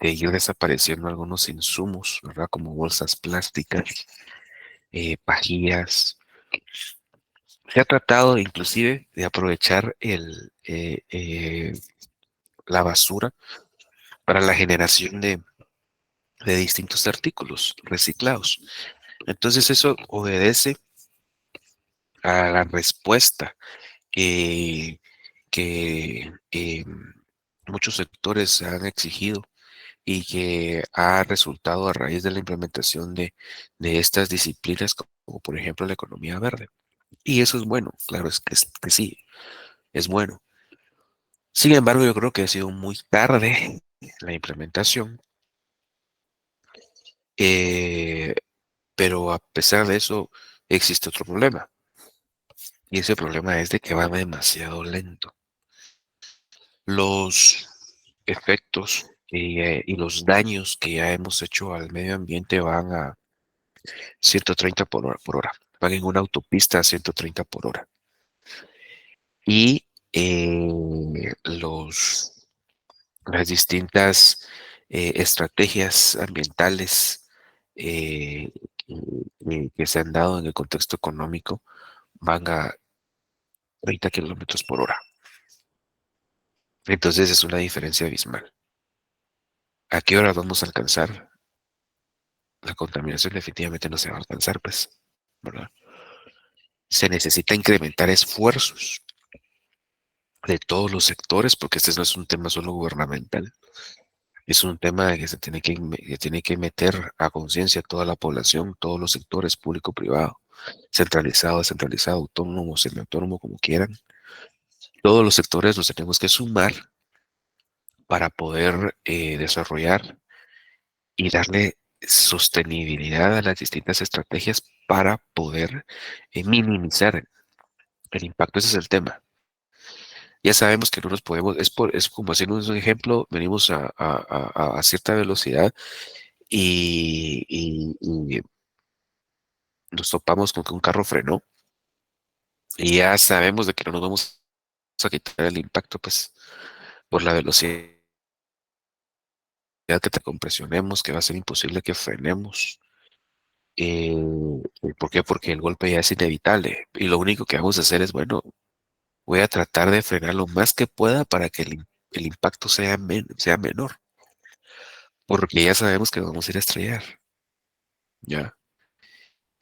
ir desapareciendo algunos insumos, ¿verdad? Como bolsas plásticas, pajillas. Se ha tratado inclusive de aprovechar la basura para la generación de distintos artículos reciclados. Entonces eso obedece a la respuesta que, que muchos sectores han exigido, y que ha resultado a raíz de la implementación de estas disciplinas, como por ejemplo la economía verde. Y eso es bueno, claro, que sí, es bueno. Sin embargo, yo creo que ha sido muy tarde la implementación, eh, pero a pesar de eso existe otro problema, y ese problema es de que va demasiado lento. Los efectos y los daños que ya hemos hecho al medio ambiente van a 130 por hora. Van en una autopista a 130 por hora. Y las distintas estrategias ambientales eh, que se han dado en el contexto económico van a 30 kilómetros por hora. Entonces es una diferencia abismal. ¿A qué hora vamos a alcanzar? La contaminación definitivamente no se va a alcanzar, pues, ¿verdad? Se necesita incrementar esfuerzos de todos los sectores, porque este no es un tema solo gubernamental, es un tema que se tiene que tiene que meter a conciencia toda la población, todos los sectores, público-privado, centralizado, descentralizado, autónomo, semiautónomo, como quieran. Todos los sectores los tenemos que sumar para poder desarrollar y darle sostenibilidad a las distintas estrategias para poder minimizar el impacto. Ese es el tema. Ya sabemos que no nos podemos, es como haciendo un ejemplo, venimos a cierta velocidad y nos topamos con que un carro frenó y ya sabemos de que no nos vamos a quitar el impacto, pues, por la velocidad que te compresionemos, que va a ser imposible que frenemos. Eh, ¿Por qué? Porque el golpe ya es inevitable y lo único que vamos a hacer es, bueno, voy a tratar de frenar lo más que pueda para que el impacto sea menor, porque ya sabemos que vamos a ir a estrellar, ¿ya?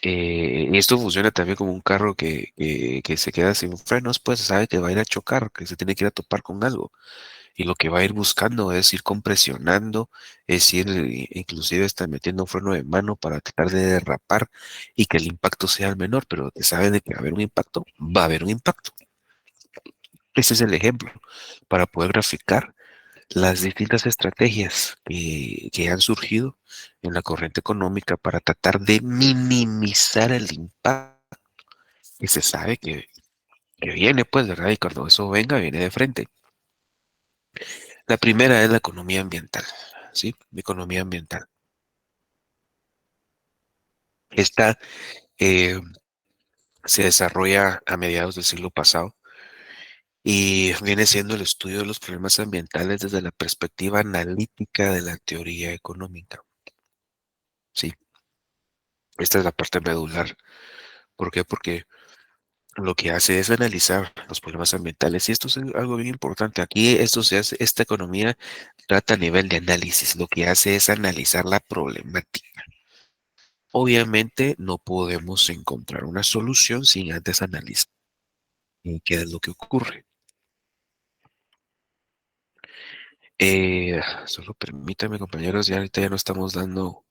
Y esto funciona también como un carro que se queda sin frenos, pues sabe que va a ir a chocar, que se tiene que ir a topar con algo. Y lo que va a ir buscando es ir compresionando, es ir inclusive está metiendo un freno de mano para tratar de derrapar y que el impacto sea el menor, pero que sabe de que va a haber un impacto, va a haber un impacto. Ese es el ejemplo para poder graficar las distintas estrategias que han surgido en la corriente económica para tratar de minimizar el impacto que se sabe que viene, pues, ¿verdad? Y cuando eso venga, viene de frente. La primera es la economía ambiental, ¿sí? La economía ambiental. Esta eh, se desarrolla a mediados del siglo pasado y viene siendo el estudio de los problemas ambientales desde la perspectiva analítica de la teoría económica, ¿sí? Esta es la parte medular. ¿Por qué? Porque lo que hace es analizar los problemas ambientales y esto es algo bien importante. Aquí esto se hace, esta economía trata a nivel de análisis. Lo que hace es analizar la problemática. Obviamente no podemos encontrar una solución sin antes analizar qué es lo que ocurre. Solo permítame, compañeros, ya ahorita ya no estamos dando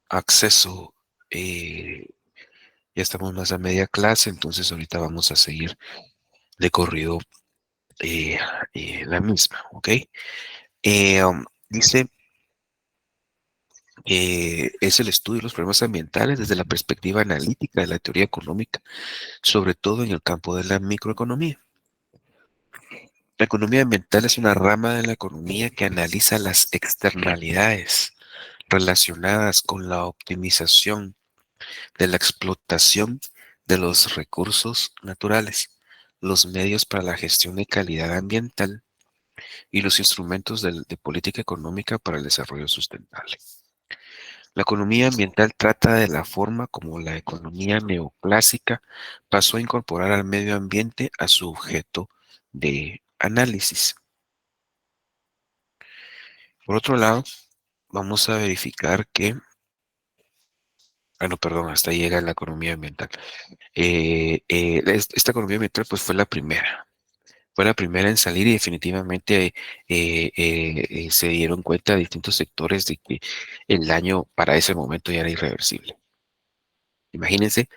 acceso, ya estamos más a media clase, entonces ahorita vamos a seguir de corrido eh, la misma, ¿ok? Dice que es el estudio de los problemas ambientales desde la perspectiva analítica de la teoría económica, sobre todo en el campo de la microeconomía. La economía ambiental es una rama de la economía que analiza las externalidades relacionadas con la optimización de la explotación de los recursos naturales, los medios para la gestión de calidad ambiental y los instrumentos de política económica para el desarrollo sustentable. La economía ambiental trata de la forma como la economía neoclásica pasó a incorporar al medio ambiente a su objeto de análisis. Por otro lado, vamos a verificar que, no, perdón, hasta ahí llega la economía ambiental. Esta economía ambiental pues fue la primera en salir y definitivamente se dieron cuenta distintos sectores de que el daño para ese momento ya era irreversible. Imagínense,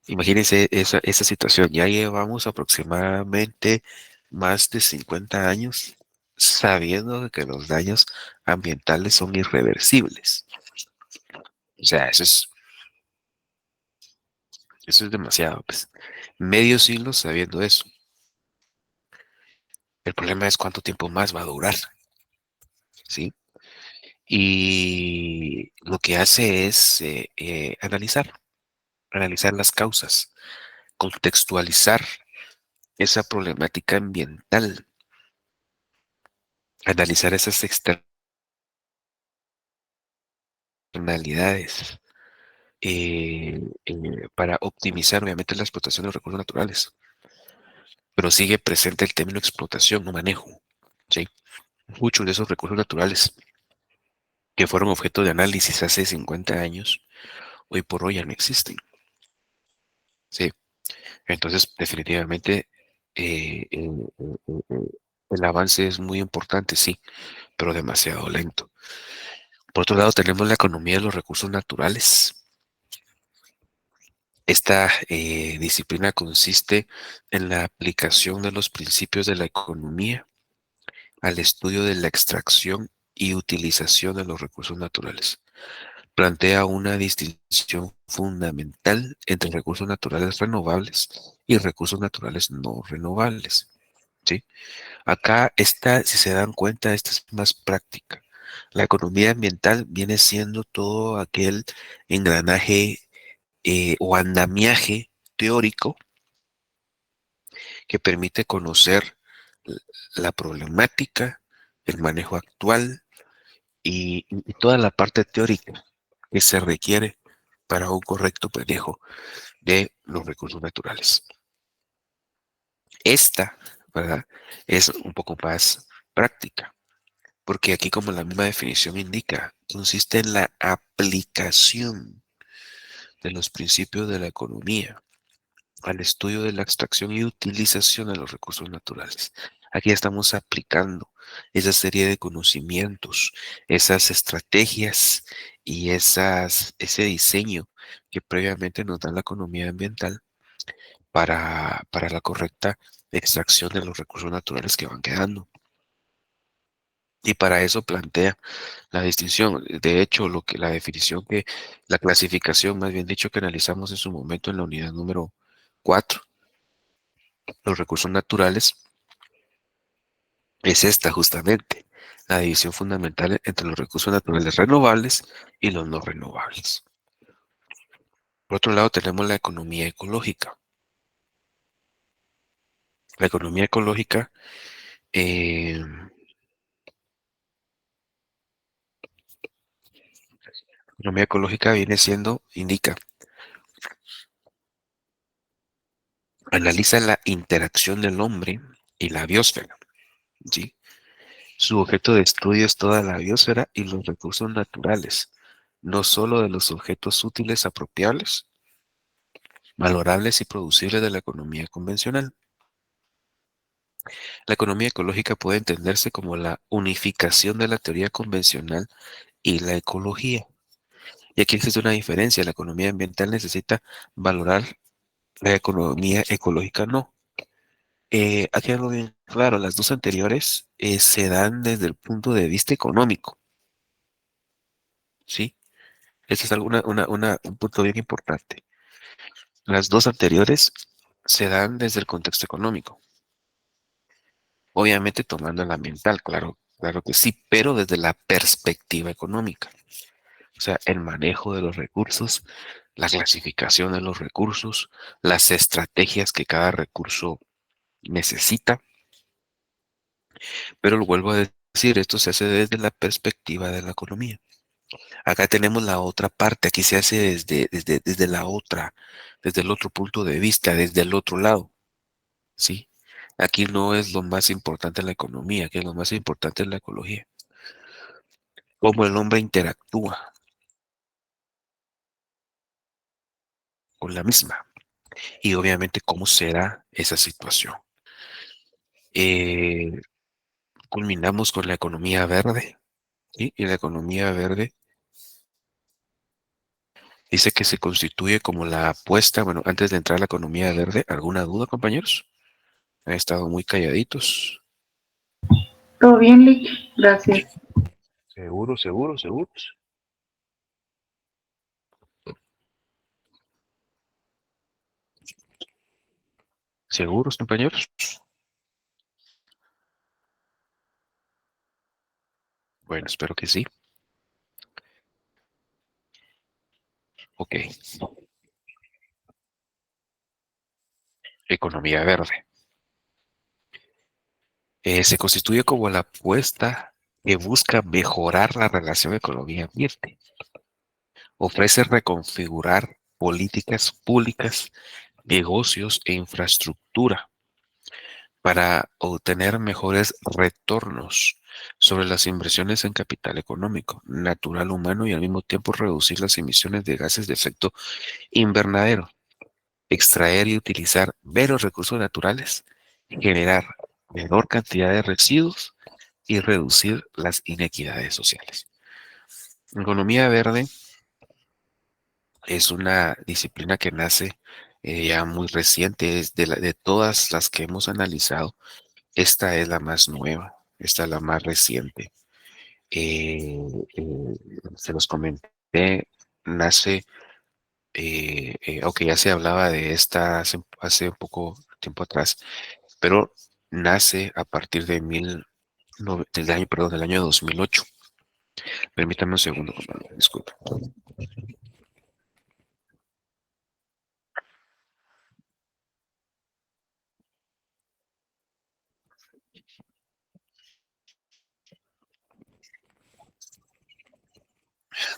imagínense esa situación. Ya llevamos aproximadamente más de 50 años sabiendo que los daños ambientales son irreversibles. O sea, eso es demasiado, pues. Medio siglo sabiendo eso. El problema es cuánto tiempo más va a durar, ¿sí? Y lo que hace es analizar las causas, contextualizar esa problemática ambiental, analizar esas externalidades para optimizar obviamente la explotación de los recursos naturales. Pero sigue presente el término explotación, no manejo, ¿sí? Muchos de esos recursos naturales que fueron objeto de análisis hace 50 años, hoy por hoy ya no existen. Sí, entonces definitivamente el avance es muy importante, sí, pero demasiado lento. Por otro lado, tenemos la economía de los recursos naturales. Esta disciplina consiste en la aplicación de los principios de la economía al estudio de la extracción y utilización de los recursos naturales. Plantea una distinción fundamental entre recursos naturales renovables y recursos naturales no renovables. ¿Sí? Acá está, si se dan cuenta, esta es más práctica. La economía ambiental viene siendo todo aquel engranaje o andamiaje teórico que permite conocer la problemática, el manejo actual y toda la parte teórica que se requiere para un correcto manejo de los recursos naturales. Esta, ¿verdad?, es un poco más práctica, porque aquí, como la misma definición indica, consiste en la aplicación de los principios de la economía al estudio de la extracción y utilización de los recursos naturales. Aquí estamos aplicando esa serie de conocimientos, esas estrategias y ese diseño que previamente nos da la economía ambiental para la correcta extracción de los recursos naturales que van quedando. Y para eso plantea la distinción. De hecho, la definición la clasificación, más bien dicho, que analizamos en su momento en la unidad número 4, los recursos naturales, es esta justamente, la división fundamental entre los recursos naturales renovables y los no renovables. Por otro lado, tenemos la economía ecológica. La economía ecológica eh, economía ecológica viene siendo, indica, analiza la interacción del hombre y la biosfera, ¿sí? Su objeto de estudio es toda la biosfera y los recursos naturales, no solo de los objetos útiles apropiables, valorables y producibles de la economía convencional. La economía ecológica puede entenderse como la unificación de la teoría convencional y la ecología. Y aquí existe una diferencia. La economía ambiental necesita valorar, la economía ecológica no. Aquí algo bien claro, las dos anteriores se dan desde el punto de vista económico, ¿sí? Este es un punto bien importante. Las dos anteriores se dan desde el contexto económico. Obviamente tomando el ambiental, claro, claro que sí, pero desde la perspectiva económica. O sea, el manejo de los recursos, la clasificación de los recursos, las estrategias que cada recurso necesita. Pero lo vuelvo a decir, esto se hace desde la perspectiva de la economía. Acá tenemos la otra parte, aquí se hace desde la otra, desde el otro punto de vista, desde el otro lado, ¿sí? Aquí no es lo más importante la economía, aquí lo más importante es la ecología. Cómo el hombre interactúa con la misma y obviamente cómo será esa situación. Eh, Culminamos con la economía verde, ¿sí? Y la economía verde dice que se constituye como la apuesta, bueno, antes de entrar a la economía verde, ¿alguna duda, compañeros? Han estado muy calladitos. Todo bien, Lich, gracias. Seguro, seguro, seguro. ¿Seguros, compañeros? Bueno, espero que sí. Ok. Economía verde. Se constituye como la apuesta que busca mejorar la relación economía-ambiente. Ofrece reconfigurar políticas públicas, negocios e infraestructura para obtener mejores retornos sobre las inversiones en capital económico, natural humano y al mismo tiempo reducir las emisiones de gases de efecto invernadero, extraer y utilizar menos recursos naturales generar menor cantidad de residuos y reducir las inequidades sociales. Economía verde es una disciplina que nace ya muy reciente, es de todas las que hemos analizado, esta es la más nueva, esta es la más reciente. Eh, Se los comenté, nace, aunque ya se hablaba de esta hace un poco tiempo atrás, pero nace a partir de del año, perdón, del año 2008. Permítame un segundo, compañero, disculpe.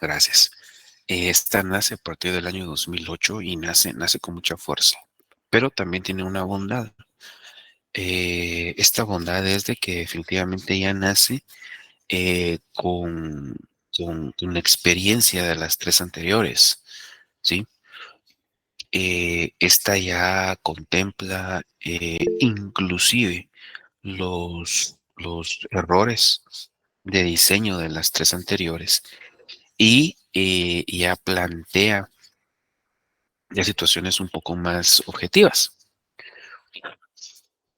Gracias. Esta nace a partir del año 2008 y nace con mucha fuerza, pero también tiene una bondad. Esta bondad es de que definitivamente ya nace con la experiencia de las tres anteriores, ¿sí? Esta ya contempla inclusive los errores de diseño de las tres anteriores y ya plantea ya situaciones un poco más objetivas.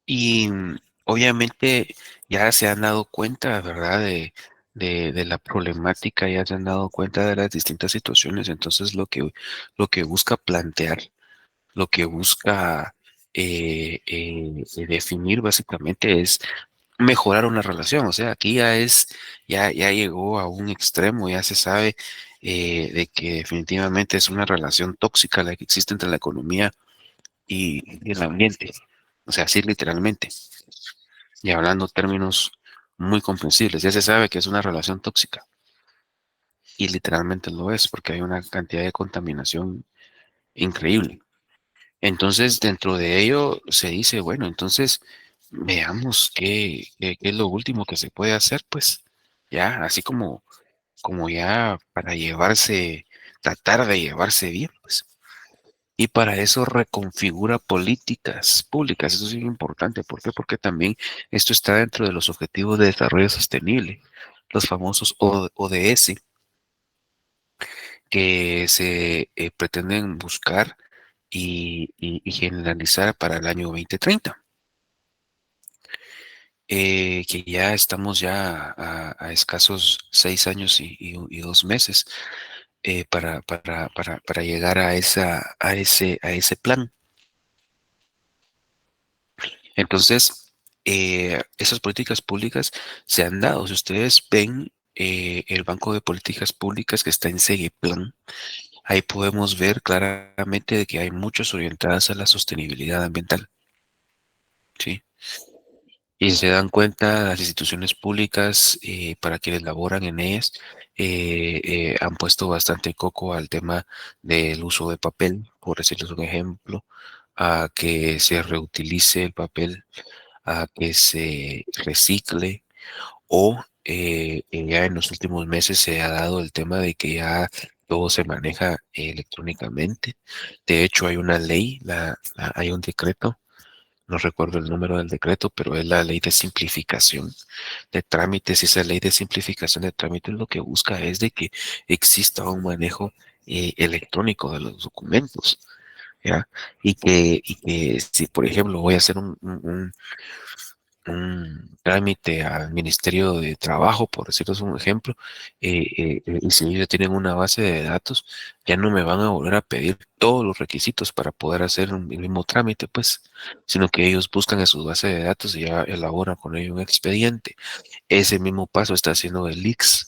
Y obviamente ya se han dado cuenta, ¿verdad? De la problemática, ya se han dado cuenta de las distintas situaciones. Entonces lo que busca plantear, lo que busca definir básicamente es mejorar una relación. O sea, aquí ya llegó a un extremo, ya se sabe de que definitivamente es una relación tóxica la que existe entre la economía y el ambiente. O sea, así literalmente. Y hablando términos muy comprensibles, ya se sabe que es una relación tóxica. Y literalmente lo es, porque hay una cantidad de contaminación increíble. Entonces, dentro de ello se dice, bueno, entonces veamos qué es lo último que se puede hacer, pues ya, así como ya para tratar de llevarse bien, pues. Y para eso reconfigura políticas públicas. Eso sí es importante. ¿Por qué? Porque también esto está dentro de los Objetivos de Desarrollo Sostenible, los famosos ODS, que se pretenden buscar y generalizar para el año 2030. Que ya estamos ya a escasos 6 años y 2 meses para llegar a ese plan. Entonces, esas políticas públicas se han dado. Si ustedes ven el Banco de Políticas Públicas que está en Segeplan, ahí podemos ver claramente de que hay muchas orientadas a la sostenibilidad ambiental, ¿sí? Y se dan cuenta las instituciones públicas, para quienes laboran en ellas, han puesto bastante coco al tema del uso de papel, por decirles un ejemplo, a que se reutilice el papel, a que se recicle o ya en los últimos meses se ha dado el tema de que ya todo se maneja electrónicamente. De hecho, hay una ley, hay un decreto, no recuerdo el número del decreto, pero es la ley de simplificación de trámites. Y esa ley de simplificación de trámites lo que busca es de que exista un manejo electrónico de los documentos, ¿ya? Y que si, por ejemplo, voy a hacer un trámite al Ministerio de Trabajo, por decirles un ejemplo, y si ellos ya tienen una base de datos, ya no me van a volver a pedir todos los requisitos para poder hacer el mismo trámite, pues, sino que ellos buscan en su base de datos y ya elaboran con ello un expediente. Ese mismo paso está haciendo el IX.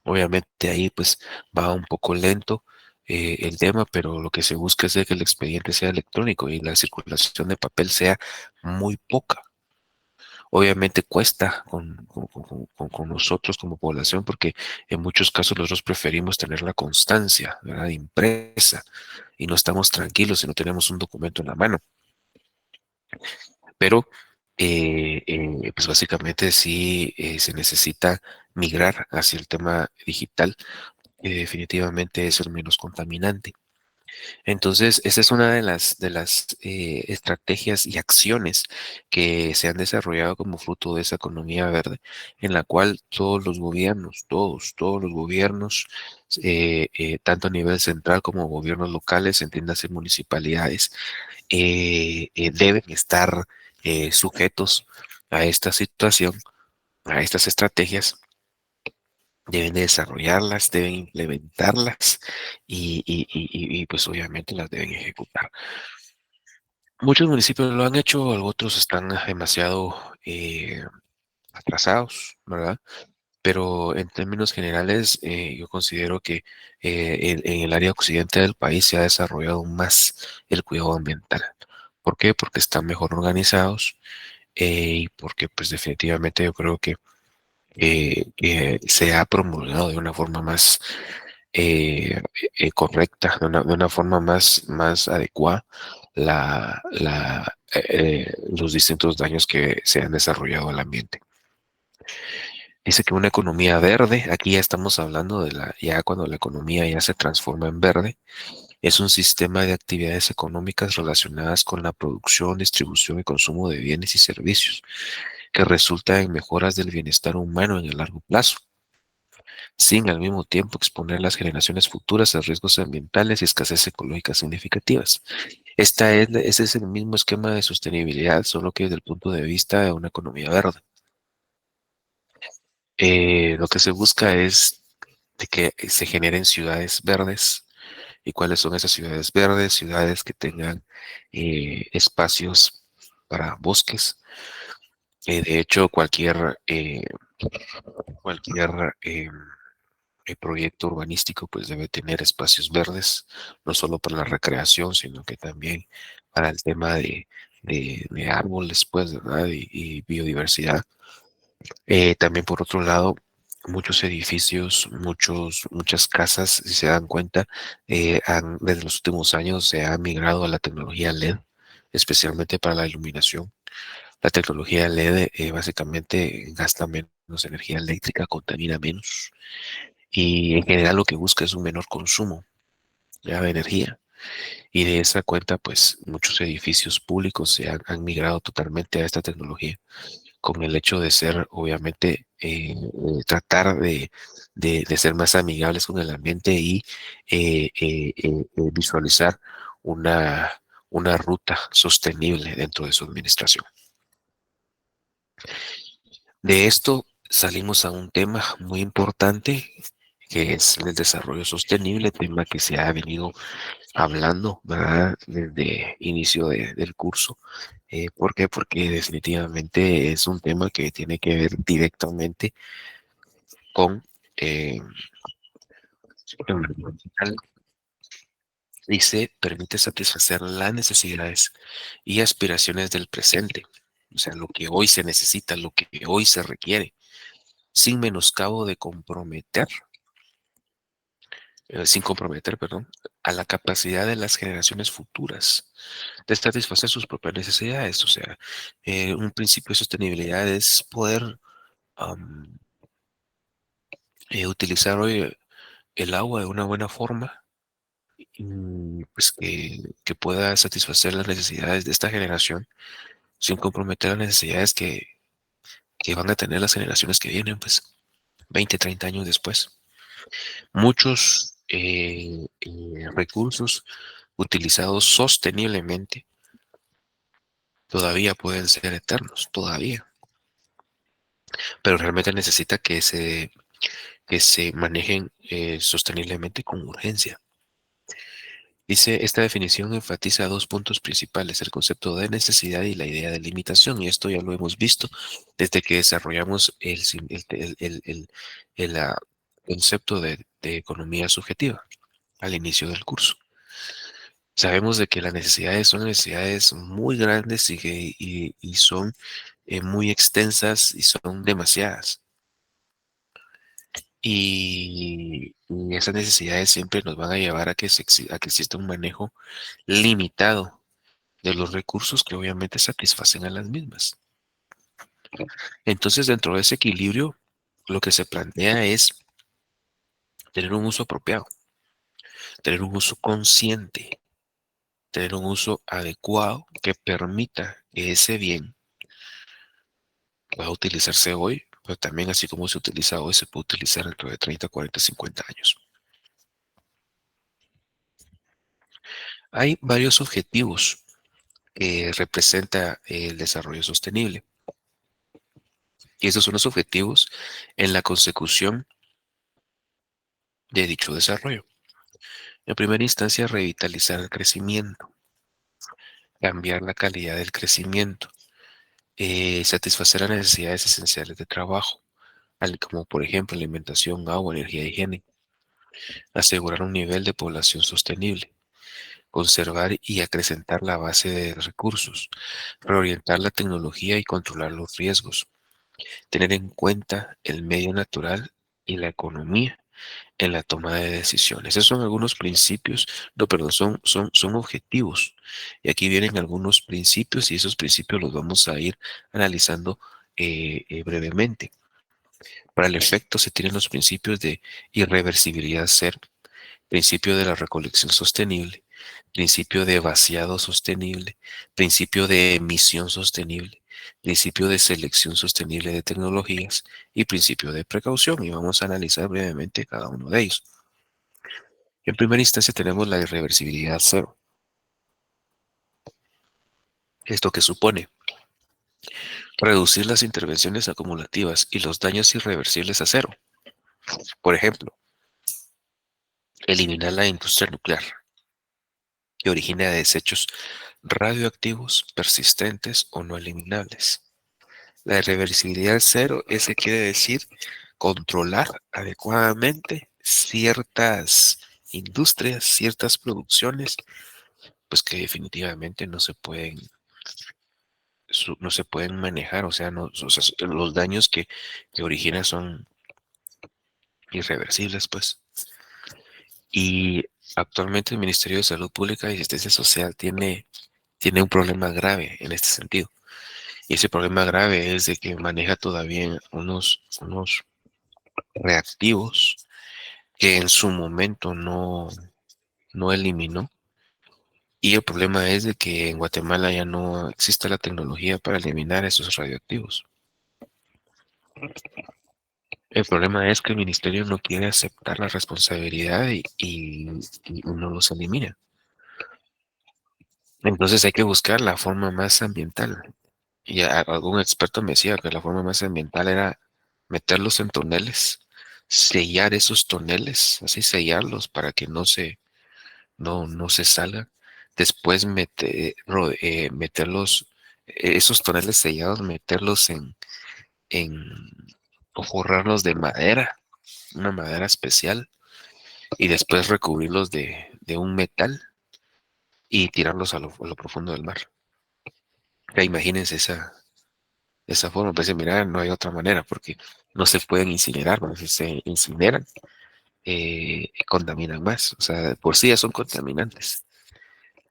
Obviamente ahí pues va un poco lento el tema, pero lo que se busca es de que el expediente sea electrónico y la circulación de papel sea muy poca. Obviamente cuesta con nosotros como población porque en muchos casos nosotros preferimos tener la constancia, ¿verdad? Impresa, y no estamos tranquilos si no tenemos un documento en la mano. Pero pues básicamente sí se necesita migrar hacia el tema digital, que definitivamente es el menos contaminante. Entonces, esa es una de las estrategias y acciones que se han desarrollado como fruto de esa economía verde, en la cual todos los gobiernos, todos los gobiernos, tanto a nivel central como gobiernos locales, entiéndase municipalidades, deben estar sujetos a esta situación, a estas estrategias, deben de desarrollarlas, deben implementarlas y, pues obviamente las deben ejecutar. Muchos municipios lo han hecho, otros están demasiado atrasados, ¿verdad? Pero en términos generales, yo considero que en el área occidente del país se ha desarrollado más el cuidado ambiental. ¿Por qué? Porque están mejor organizados y porque pues definitivamente yo creo que se ha promulgado de una forma más correcta, de una forma más adecuada los distintos daños que se han desarrollado al ambiente. Dice que una economía verde, aquí ya estamos hablando ya cuando la economía ya se transforma en verde, es un sistema de actividades económicas relacionadas con la producción, distribución y consumo de bienes y servicios, que resulta en mejoras del bienestar humano en el largo plazo, sin al mismo tiempo exponer las generaciones futuras a riesgos ambientales y escasez ecológica significativas. Ese es el mismo esquema de sostenibilidad, solo que desde el punto de vista de una economía verde. Lo que se busca es de que se generen ciudades verdes. ¿Y cuáles son esas ciudades verdes? Ciudades que tengan espacios para bosques. De hecho, cualquier proyecto urbanístico pues debe tener espacios verdes, no solo para la recreación, sino que también para el tema de árboles, pues, ¿verdad? Y biodiversidad. También por otro lado, muchos edificios, muchas casas, si se dan cuenta, desde los últimos años se ha migrado a la tecnología LED, especialmente para la iluminación. La tecnología LED básicamente gasta menos energía eléctrica, contamina menos y en general lo que busca es un menor consumo ya, de energía. Y de esa cuenta, pues muchos edificios públicos han migrado totalmente a esta tecnología con el hecho de ser, obviamente, tratar de ser más amigables con el ambiente y visualizar una, una ruta sostenible dentro de su administración. De esto salimos a un tema muy importante que es el desarrollo sostenible, tema que se ha venido hablando, ¿verdad? Desde inicio del curso. ¿Por qué? Porque definitivamente es un tema que tiene que ver directamente con lo ambiental y se permite satisfacer las necesidades y aspiraciones del presente, o sea, lo que hoy se necesita, lo que hoy se requiere, sin menoscabo de sin comprometer, perdón, a la capacidad de las generaciones futuras de satisfacer sus propias necesidades. O sea, un principio de sostenibilidad es poder am, utilizar hoy el agua de una buena forma y pues que pueda satisfacer las necesidades de esta generación sin comprometer las necesidades que van a tener las generaciones que vienen, pues 20, 30 años después. Muchos recursos utilizados sosteniblemente todavía pueden ser eternos, todavía, pero realmente necesita que se manejen sosteniblemente con urgencia. Dice, esta definición enfatiza dos puntos principales, el concepto de necesidad y la idea de limitación, y esto ya lo hemos visto desde que desarrollamos el concepto de economía subjetiva al inicio del curso. Sabemos de que las necesidades son necesidades muy grandes y son muy extensas y son demasiadas. Y esas necesidades siempre nos van a llevar a que exista un manejo limitado de los recursos que obviamente satisfacen a las mismas. Entonces, dentro de ese equilibrio, lo que se plantea es tener un uso apropiado. tener un uso consciente, tener un uso adecuado que permita que ese bien pueda utilizarse hoy, pero también así como se utiliza hoy, se puede utilizar dentro de 30, 40, 50 años. Hay varios objetivos que representa el desarrollo sostenible. Y esos son los objetivos en la consecución de dicho desarrollo. En primera instancia, revitalizar el crecimiento, cambiar la calidad del crecimiento, satisfacer las necesidades esenciales de trabajo, como por ejemplo alimentación, agua, energía y higiene, asegurar un nivel de población sostenible, conservar y acrecentar la base de recursos, reorientar la tecnología y controlar los riesgos, tener en cuenta el medio natural y la economía en la toma de decisiones. Esos son algunos principios, no, perdón, son objetivos. Y aquí vienen algunos principios y esos principios los vamos a ir analizando brevemente. Para el efecto se tienen los principios de irreversibilidad cero, principio de la recolección sostenible, principio de vaciado sostenible, principio de emisión sostenible, principio de selección sostenible de tecnologías y principio de precaución. Y vamos a analizar brevemente cada uno de ellos. En primera instancia tenemos la irreversibilidad cero. Esto que supone reducir las intervenciones acumulativas y los daños irreversibles a cero. Por ejemplo, eliminar la industria nuclear, que origina desechos radioactivos, persistentes o no eliminables. La irreversibilidad cero, ese quiere decir controlar adecuadamente ciertas industrias, ciertas producciones, pues que definitivamente no se pueden manejar, o sea, los daños que origina son irreversibles, pues. Y actualmente el Ministerio de Salud Pública y Asistencia Social tiene un problema grave en este sentido. Y ese problema grave es de que maneja todavía unos reactivos que en su momento no eliminó. Y el problema es de que en Guatemala ya no existe la tecnología para eliminar esos radioactivos. El problema es que el ministerio no quiere aceptar la responsabilidad y no los elimina. Entonces hay que buscar la forma más ambiental. Y algún experto me decía que la forma más ambiental era meterlos en toneles, sellar esos toneles, así sellarlos para que no se salgan. Después meterlos, esos toneles sellados, meterlos en o forrarlos de madera, una madera especial, y después recubrirlos de un metal y tirarlos a lo profundo del mar. Ya imagínense esa forma, pues mira, no hay otra manera porque no se pueden incinerar, porque si se incineran, contaminan más, o sea, por sí ya son contaminantes.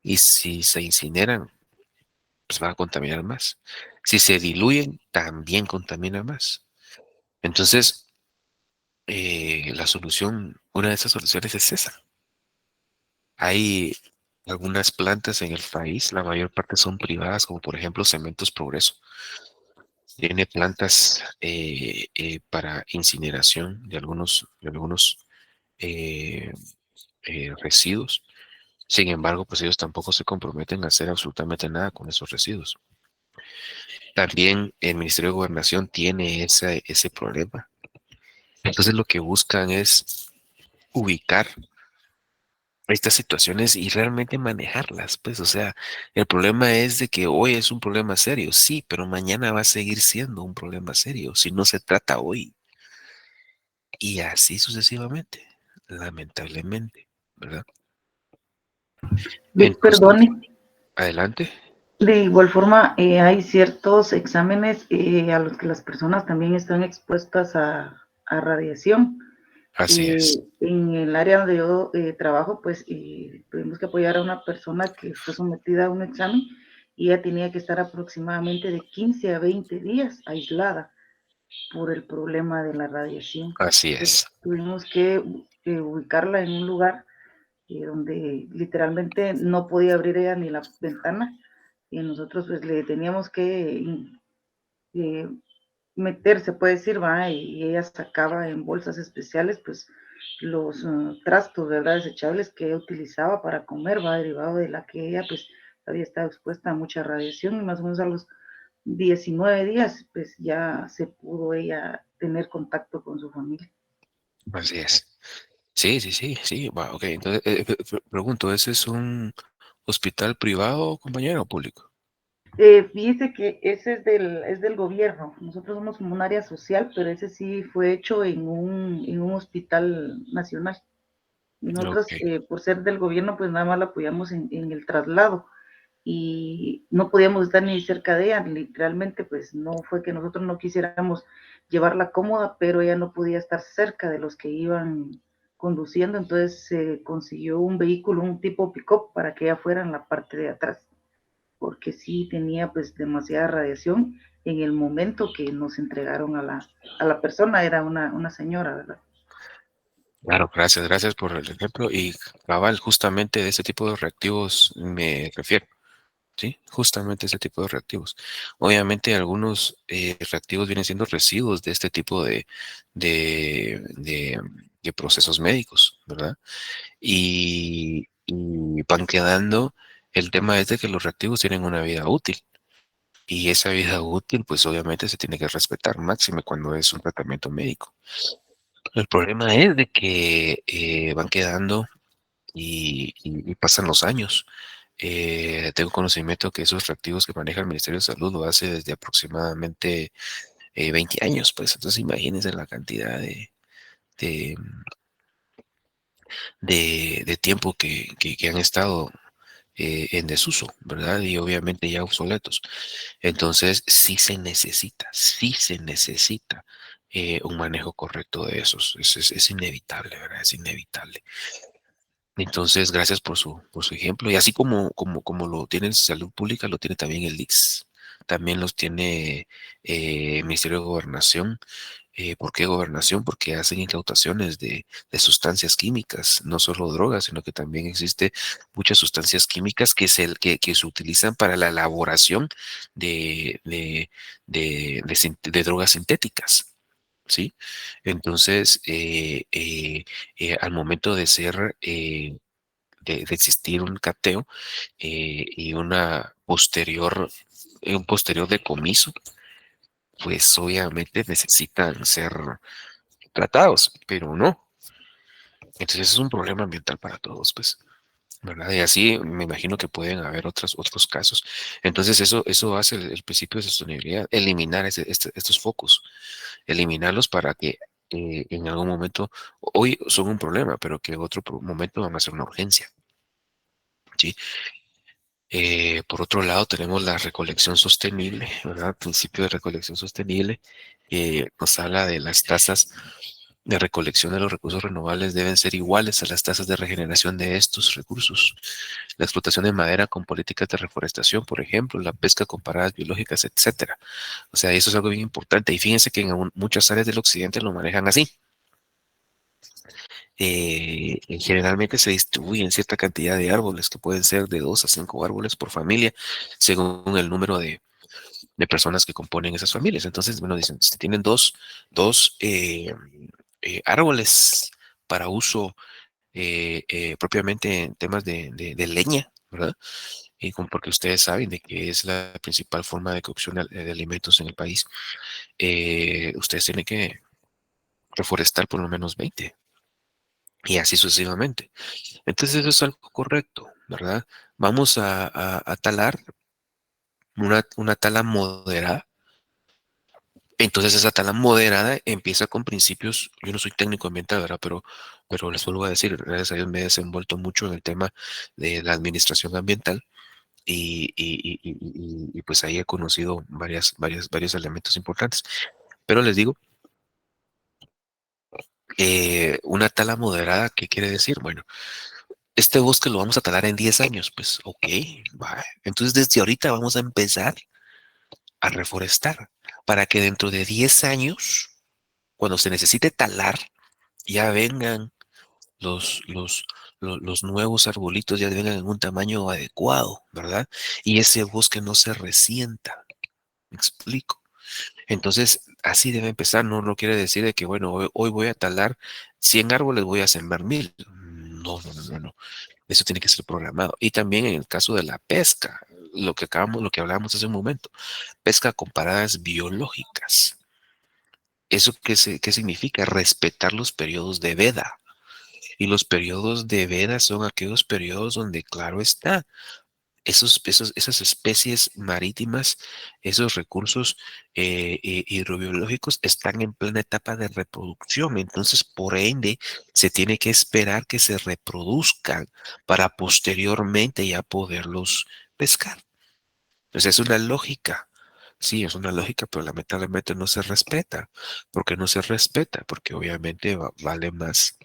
Y si se incineran, pues van a contaminar más. Si se diluyen, también contaminan más. Entonces, la solución, una de esas soluciones es esa. Hay algunas plantas en el país, la mayor parte son privadas, como por ejemplo Cementos Progreso. Tiene plantas para incineración de algunos eh, residuos. Sin embargo, pues ellos tampoco se comprometen a hacer absolutamente nada con esos residuos. También el Ministerio de Gobernación tiene ese problema. Entonces lo que buscan es ubicar estas situaciones y realmente manejarlas, pues, o sea, el problema es de que hoy es un problema serio, sí, pero mañana va a seguir siendo un problema serio si no se trata hoy. Y así sucesivamente, lamentablemente, ¿verdad? Vic, Entonces, perdone. adelante. De igual forma, hay ciertos exámenes a los que las personas también están expuestas a radiación. Así es. En el área donde yo trabajo, pues tuvimos que apoyar a una persona que fue sometida a un examen y ella tenía que estar aproximadamente de 15 a 20 días aislada por el problema de la radiación. Así Entonces, es. tuvimos que ubicarla en un lugar donde literalmente no podía abrir ella ni la ventana, y nosotros pues le teníamos que meter, se puede decir, ¿va? Y ella sacaba en bolsas especiales pues los trastos, ¿verdad? Desechables que ella utilizaba para comer, va, derivado de la que ella pues había estado expuesta a mucha radiación, y más o menos a los 19 días pues ya se pudo ella tener contacto con su familia. Así es. Sí, sí, sí, sí. Va, ok. Entonces, pregunto, ¿ese es un hospital privado, compañero, o público? Fíjese que ese es del gobierno. Nosotros somos como un área social, pero ese sí fue hecho en un hospital nacional. Y nosotros, Ok. por ser del gobierno, pues nada más la apoyamos en el traslado. Y no podíamos estar ni cerca de ella, literalmente, pues no fue que nosotros no quisiéramos llevarla cómoda, pero ella no podía estar cerca de los que iban conduciendo, entonces se consiguió un vehículo, un tipo pick-up, para que ella fuera en la parte de atrás, porque sí tenía pues demasiada radiación en el momento que nos entregaron a la persona, era una señora, ¿verdad? Claro, gracias, gracias por el ejemplo. Y cabal, justamente de ese tipo de reactivos me refiero. Sí, justamente ese tipo de reactivos. Obviamente algunos reactivos vienen siendo residuos de este tipo de, de procesos médicos, ¿verdad? Y van quedando, el tema es de que los reactivos tienen una vida útil. Y esa vida útil, pues obviamente se tiene que respetar máxime cuando es un tratamiento médico. El problema es de que van quedando y pasan los años. Tengo conocimiento que esos reactivos que maneja el Ministerio de Salud lo hace desde aproximadamente 20 años, pues entonces imagínense la cantidad de, de tiempo que han estado en desuso, ¿verdad? Y obviamente ya obsoletos. Entonces sí se necesita un manejo correcto de esos. Es inevitable, ¿verdad? Es inevitable. Entonces, gracias por su ejemplo. Y así como lo tiene Salud Pública, lo tiene también el ICS. También los tiene el Ministerio de Gobernación. ¿Por qué gobernación? Porque hacen incautaciones de sustancias químicas, no solo drogas, sino que también existe muchas sustancias químicas que se utilizan para la elaboración de, de, de drogas sintéticas. ¿Sí? Entonces, al momento de ser, de existir un cateo y un posterior decomiso, pues obviamente necesitan ser tratados, pero no. Entonces es un problema ambiental para todos, pues, ¿verdad? Y así me imagino que pueden haber otros casos. Entonces eso hace el principio de sostenibilidad, eliminar estos focos, eliminarlos para que en algún momento, hoy son un problema, pero que en otro momento van a ser una urgencia, ¿sí? Por otro lado, tenemos la recolección sostenible, ¿verdad? Principio de recolección sostenible, que nos habla de las tasas de recolección de los recursos renovables deben ser iguales a las tasas de regeneración de estos recursos. La explotación de madera con políticas de reforestación, por ejemplo, la pesca con paradas biológicas, etcétera. O sea, eso es algo bien importante. Y fíjense que en muchas áreas del occidente lo manejan así. Generalmente se distribuyen cierta cantidad de árboles, que pueden ser de 2 a 5 árboles por familia, según el número de personas que componen esas familias. Entonces, bueno, dicen, si tienen dos árboles para uso propiamente en temas de leña, ¿verdad? Porque ustedes saben de que es la principal forma de cocción de alimentos en el país, ustedes tienen que reforestar por lo menos 20 y así sucesivamente. Entonces eso es algo correcto, ¿verdad? Vamos a talar una tala moderada. Entonces esa tala moderada empieza con principios, yo no soy técnico ambiental, ¿verdad? Pero les vuelvo a decir, gracias a Dios me he desenvuelto mucho en el tema de la administración ambiental y pues ahí he conocido varios elementos importantes. Pero les digo, una tala moderada, ¿qué quiere decir? Bueno, este bosque lo vamos a talar en 10 años, pues ok, va. Entonces desde ahorita vamos a empezar a reforestar para que dentro de 10 años, cuando se necesite talar, ya vengan los nuevos arbolitos ya vengan en un tamaño adecuado, ¿verdad? Y ese bosque no se resienta. ¿Me explico? Entonces, así debe empezar. No quiere decir de que, bueno, hoy voy a talar 100 árboles, voy a sembrar 1000. No. Eso tiene que ser programado. Y también en el caso de la pesca, lo que hablábamos hace un momento, pesca con paradas biológicas. ¿Eso qué significa? Respetar los periodos de veda. Y los periodos de veda son aquellos periodos donde, claro está, esas especies marítimas, esos recursos hidrobiológicos están en plena etapa de reproducción. Entonces, por ende, se tiene que esperar que se reproduzcan para posteriormente ya poderlos pescar. Entonces, es una lógica. Sí, es una lógica, pero lamentablemente no se respeta. ¿Por qué no se respeta? Porque obviamente vale más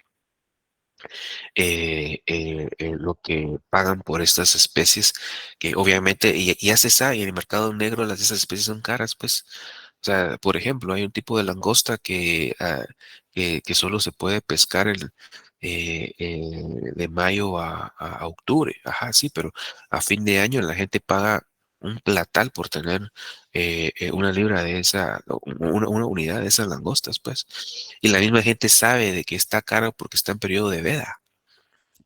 lo que pagan por estas especies, que obviamente ya se sabe, en el mercado negro las de esas especies son caras, pues. O sea, por ejemplo, hay un tipo de langosta que solo se puede pescar de mayo a octubre. Ajá, sí, pero a fin de año la gente paga un platal por tener una libra de una unidad de esas langostas, pues. Y la misma gente sabe de que está caro porque está en periodo de veda,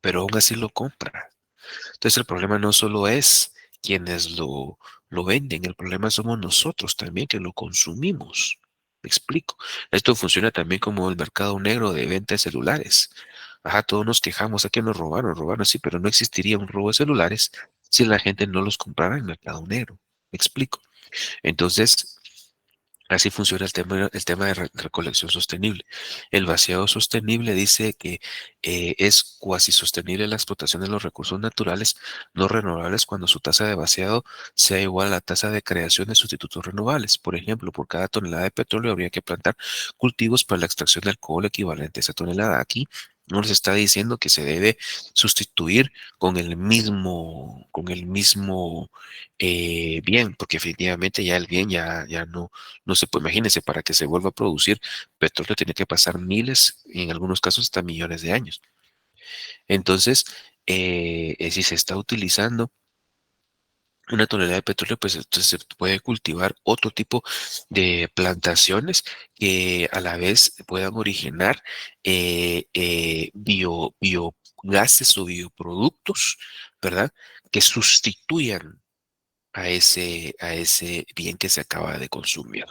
pero aún así lo compra. Entonces el problema no solo es quienes lo venden, el problema somos nosotros también que lo consumimos. Me explico. Esto funciona también como el mercado negro de venta de celulares. Ajá, todos nos quejamos, a que nos robaron, sí, pero no existiría un robo de celulares si la gente no los comprara en el mercado negro. Me explico. Entonces, así funciona el tema de recolección sostenible. El vaciado sostenible dice que es cuasi sostenible la explotación de los recursos naturales no renovables cuando su tasa de vaciado sea igual a la tasa de creación de sustitutos renovables. Por ejemplo, por cada tonelada de petróleo habría que plantar cultivos para la extracción de alcohol equivalente a esa tonelada. Aquí no les está diciendo que se debe sustituir con el mismo bien, porque definitivamente ya el bien ya no se puede. Imagínense, para que se vuelva a producir petróleo tiene que pasar miles, y en algunos casos hasta millones de años. Entonces, si se está utilizando una tonelada de petróleo, pues entonces se puede cultivar otro tipo de plantaciones que a la vez puedan originar biogases o bioproductos, ¿verdad? Que sustituyan a ese bien que se acaba de consumir,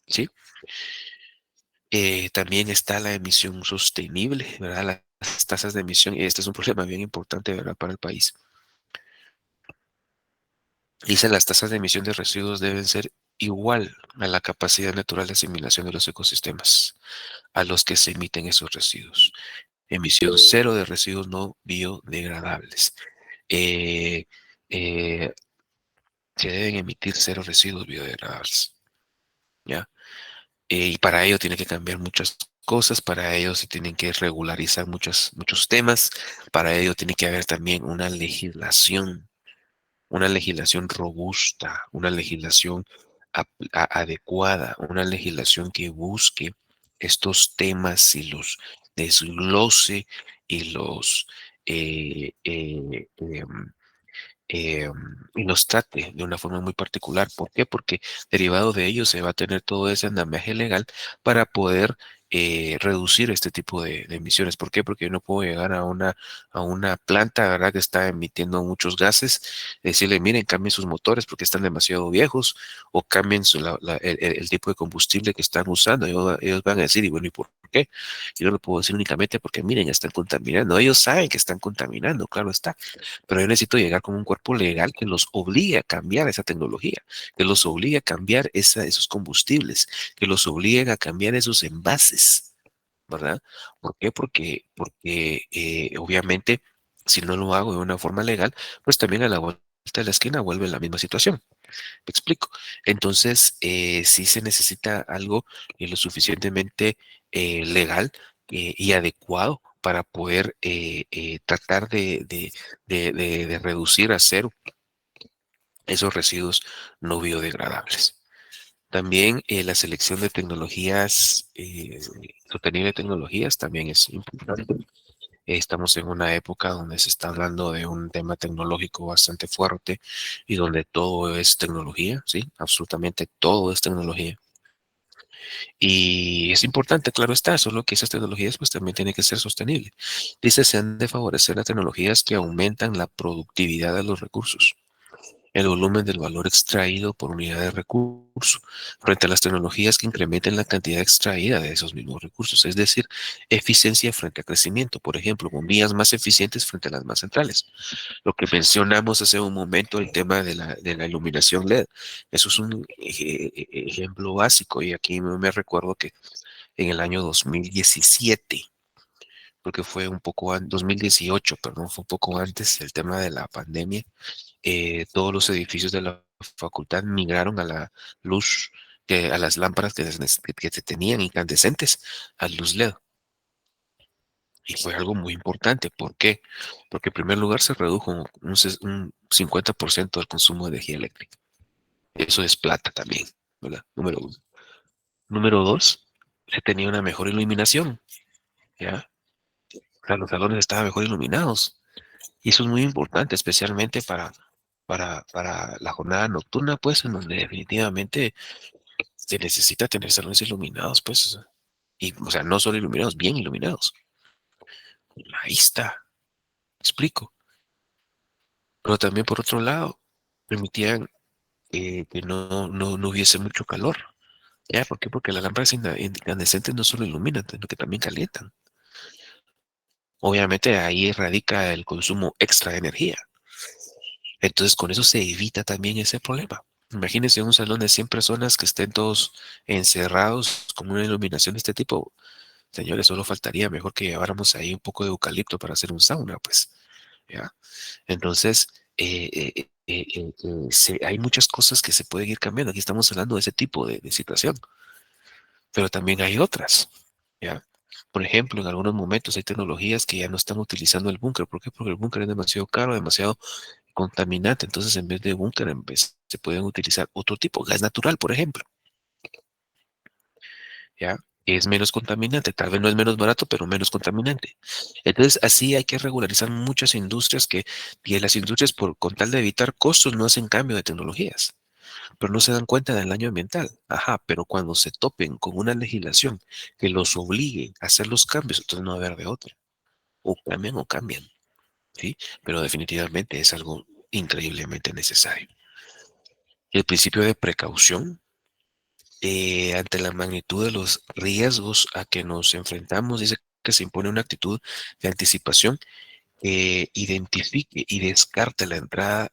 ¿sí? También está la emisión sostenible, ¿verdad? Las tasas de emisión, y este es un problema bien importante, ¿verdad? Para el país. Dice, las tasas de emisión de residuos deben ser igual a la capacidad natural de asimilación de los ecosistemas a los que se emiten esos residuos. Emisión cero de residuos no biodegradables. Eh, eh, Se deben emitir cero residuos biodegradables, ¿ya? Y para ello tiene que cambiar muchas cosas, para ello se tienen que regularizar muchos temas, para ello tiene que haber también una legislación robusta, una legislación adecuada, una legislación que busque estos temas y los desglose y eh, y los trate de una forma muy particular. ¿Por qué? Porque derivado de ello se va a tener todo ese andamiaje legal para poder reducir este tipo de emisiones. ¿Por qué? Porque yo no puedo llegar a una planta, ¿verdad?, que está emitiendo muchos gases, decirle, miren, cambien sus motores porque están demasiado viejos, o cambien el tipo de combustible que están usando. Ellos van a decir, y bueno, ¿y por qué? Yo no lo puedo decir únicamente porque, miren, están contaminando. Ellos saben que están contaminando, claro está, pero yo necesito llegar con un cuerpo legal que los obligue a cambiar esa tecnología, que los obligue a cambiar esos combustibles, que los obliguen a cambiar esos envases, ¿verdad? ¿Por qué? Porque obviamente, si no lo hago de una forma legal, pues también a la vuelta de la esquina vuelve la misma situación. ¿Me explico? Entonces, sí se necesita algo lo suficientemente legal y adecuado para poder tratar de reducir a cero esos residuos no biodegradables. También la selección de tecnologías, sostenible de tecnologías, también es importante. Estamos en una época donde se está hablando de un tema tecnológico bastante fuerte y donde todo es tecnología, ¿sí? Absolutamente todo es tecnología. Y es importante, claro está, solo que esas tecnologías pues también tienen que ser sostenibles. Dice, se han de favorecer las tecnologías que aumentan la productividad de los recursos, el volumen del valor extraído por unidad de recurso, frente a las tecnologías que incrementen la cantidad extraída de esos mismos recursos, es decir, eficiencia frente a crecimiento, por ejemplo, bombillas más eficientes frente a las más centrales. Lo que mencionamos hace un momento, el tema de la iluminación LED, eso es un ejemplo básico y aquí me recuerdo que en el año 2017, porque fue un poco antes, 2018, perdón, fue un poco antes del tema de la pandemia, todos los edificios de la facultad migraron a la luz, a las lámparas que se tenían incandescentes, a luz LED. Y fue algo muy importante. ¿Por qué? Porque en primer lugar se redujo un 50% del consumo de energía eléctrica. Eso es plata también, ¿verdad? Número uno. Número dos, se tenía una mejor iluminación, ¿ya? O sea, los salones estaban mejor iluminados. Y eso es muy importante, especialmente para la jornada nocturna, pues, en donde definitivamente se necesita tener salones iluminados, pues. Y, o sea, no solo iluminados, bien iluminados. Ahí está, explico. Pero también, por otro lado, permitían que no hubiese mucho calor. ¿Ya? ¿Por qué? Porque las lámparas incandescentes no solo iluminan, sino que también calientan. Obviamente ahí radica el consumo extra de energía. Entonces con eso se evita también ese problema. Imagínense un salón de 100 personas que estén todos encerrados con una iluminación de este tipo. Señores, solo faltaría mejor que lleváramos ahí un poco de eucalipto para hacer un sauna, pues. ¿Ya? Entonces, hay muchas cosas que se pueden ir cambiando. Aquí estamos hablando de ese tipo de situación, pero también hay otras, ¿ya? Por ejemplo, en algunos momentos hay tecnologías que ya no están utilizando el búnker. ¿Por qué? Porque el búnker es demasiado caro, demasiado contaminante. Entonces, en vez de búnker, se pueden utilizar otro tipo, gas natural, por ejemplo, ¿ya? Que es menos contaminante, tal vez no es menos barato, pero menos contaminante. Entonces, así hay que regularizar muchas industrias y las industrias, con tal de evitar costos, no hacen cambio de tecnologías, pero no se dan cuenta del daño ambiental. Ajá, pero cuando se topen con una legislación que los obligue a hacer los cambios, entonces no va a haber de otra. O cambian, ¿sí? Pero definitivamente es algo increíblemente necesario. El principio de precaución ante la magnitud de los riesgos a que nos enfrentamos, dice que se impone una actitud de anticipación que identifique y descarte la entrada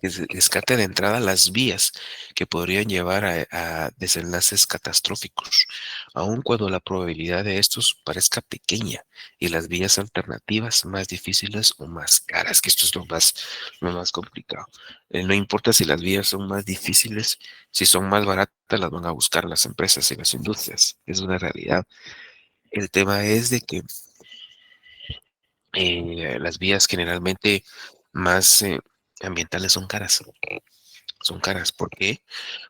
que descarte de entrada las vías que podrían llevar a desenlaces catastróficos, aun cuando la probabilidad de estos parezca pequeña y las vías alternativas más difíciles o más caras, que esto es lo más complicado. No importa si las vías son más difíciles, si son más baratas, las van a buscar las empresas y las industrias. Es una realidad. El tema es de que las vías generalmente más ambientales son caras. Son caras. ¿Por qué?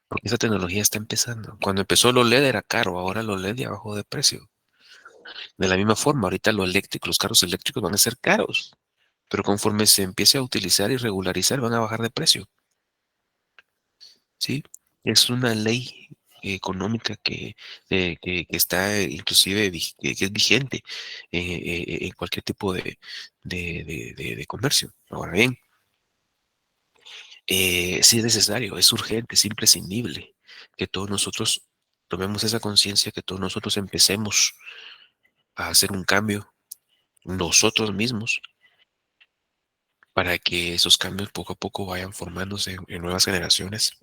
Porque esa tecnología está empezando. Cuando empezó lo LED era caro, ahora lo LED ya bajó de precio. De la misma forma, ahorita los carros eléctricos van a ser caros, pero conforme se empiece a utilizar y regularizar, van a bajar de precio. ¿Sí? Es una ley económica que está inclusive que es vigente en cualquier tipo de comercio. Ahora bien, sí es necesario, es urgente, es imprescindible que todos nosotros tomemos esa conciencia, que todos nosotros empecemos a hacer un cambio nosotros mismos para que esos cambios poco a poco vayan formándose en nuevas generaciones,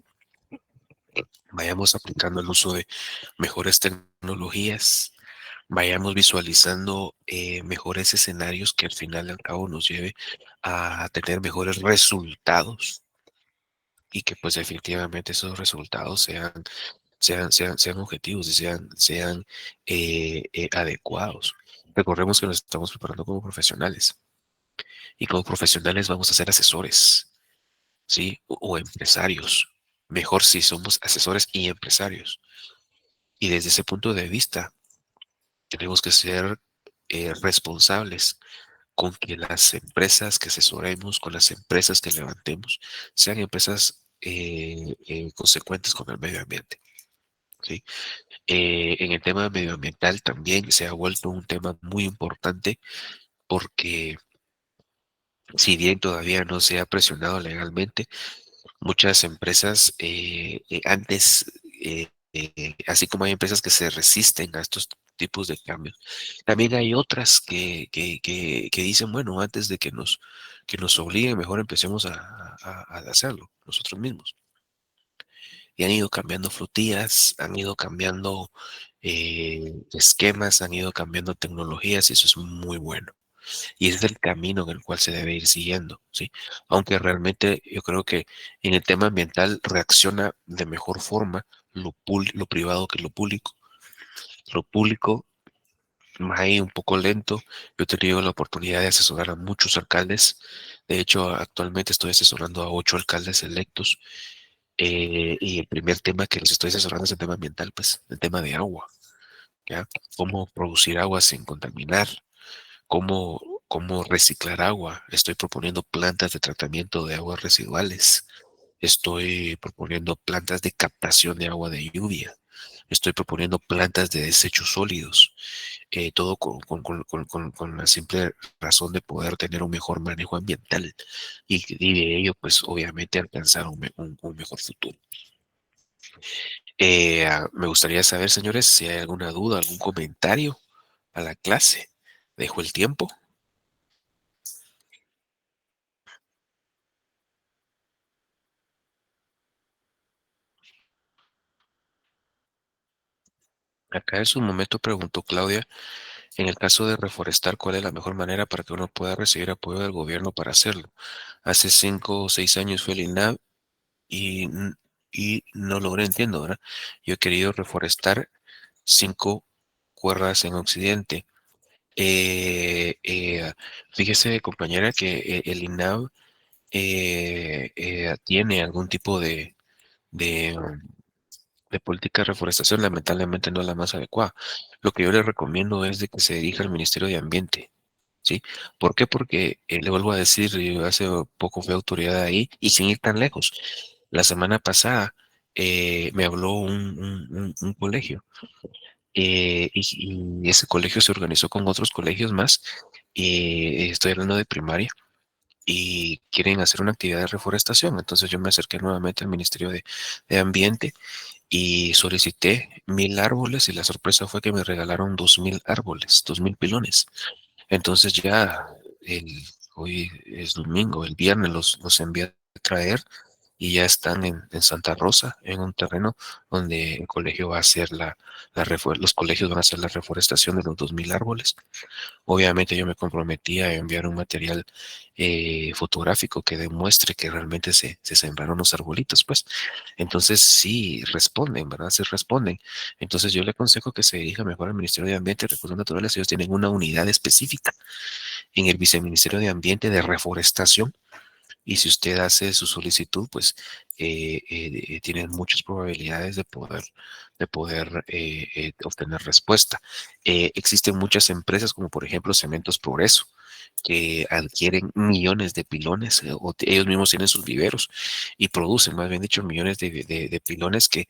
vayamos aplicando el uso de mejores tecnologías, vayamos visualizando mejores escenarios que al final y al cabo nos lleve a tener mejores resultados y que pues definitivamente esos resultados sean objetivos y sean adecuados. Recordemos que nos estamos preparando como profesionales y como profesionales vamos a ser asesores, ¿sí? O empresarios. Mejor si somos asesores y empresarios. Y desde ese punto de vista, tenemos que ser responsables con que las empresas que asesoremos, con las empresas que levantemos, sean empresas consecuentes con el medio ambiente. ¿Sí? En el tema medioambiental también se ha vuelto un tema muy importante porque si bien todavía no se ha presionado legalmente, muchas empresas antes, así como hay empresas que se resisten a estos tipos de cambios, también hay otras que dicen, bueno, antes de que nos obliguen, mejor empecemos a hacerlo nosotros mismos. Y han ido cambiando flotillas, han ido cambiando esquemas, han ido cambiando tecnologías y eso es muy bueno. Y ese es el camino en el cual se debe ir siguiendo, ¿sí? Aunque realmente yo creo que en el tema ambiental reacciona de mejor forma lo privado que lo público. Lo público, más ahí un poco lento. Yo he tenido la oportunidad de asesorar a muchos alcaldes. De hecho, actualmente estoy asesorando a 8 alcaldes electos. Y el primer tema que les estoy asesorando es el tema ambiental, pues, el tema de agua, ¿ya? Cómo producir agua sin contaminar, cómo reciclar agua. Estoy proponiendo plantas de tratamiento de aguas residuales. Estoy proponiendo plantas de captación de agua de lluvia. Estoy proponiendo plantas de desechos sólidos. Todo con la simple razón de poder tener un mejor manejo ambiental y de ello, pues obviamente alcanzar un mejor futuro. Me gustaría saber, señores, si hay alguna duda, algún comentario a la clase. Dejo el tiempo. Acá en su momento preguntó Claudia, en el caso de reforestar, ¿cuál es la mejor manera para que uno pueda recibir apoyo del gobierno para hacerlo? Hace 5 o 6 años fue el INAV y, y no logré, entiendo, ¿verdad? Yo he querido reforestar 5 cuerdas en Occidente. Fíjese, compañera, que el INAV tiene algún tipo de de política de reforestación, lamentablemente no es la más adecuada. Lo que yo le recomiendo es de que se dirija al Ministerio de Ambiente, ¿sí? ¿Por qué? Porque le vuelvo a decir, yo hace poco fui autoridad ahí y sin ir tan lejos. La semana pasada me habló un colegio y ese colegio se organizó con otros colegios más. Estoy hablando de primaria y quieren hacer una actividad de reforestación. Entonces yo me acerqué nuevamente al Ministerio de Ambiente y solicité 1,000 árboles y la sorpresa fue que me regalaron 2,000 árboles, 2,000 pilones. Entonces ya hoy es domingo, el viernes los envié a traer y ya están en Santa Rosa, en un terreno donde el colegio va a hacer los colegios van a hacer la reforestación de los 2,000 árboles. Obviamente yo me comprometí a enviar un material fotográfico que demuestre que realmente se sembraron los arbolitos, pues. Entonces sí responden, ¿verdad? Sí responden. Entonces yo le aconsejo que se dirija mejor al Ministerio de Ambiente y Recursos Naturales. Ellos tienen una unidad específica en el Viceministerio de Ambiente de Reforestación. Y si usted hace su solicitud, pues tiene muchas probabilidades de poder obtener respuesta. Existen muchas empresas, como por ejemplo Cementos Progreso, que adquieren millones de pilones, ellos mismos tienen sus viveros y producen, más bien dicho, millones de pilones que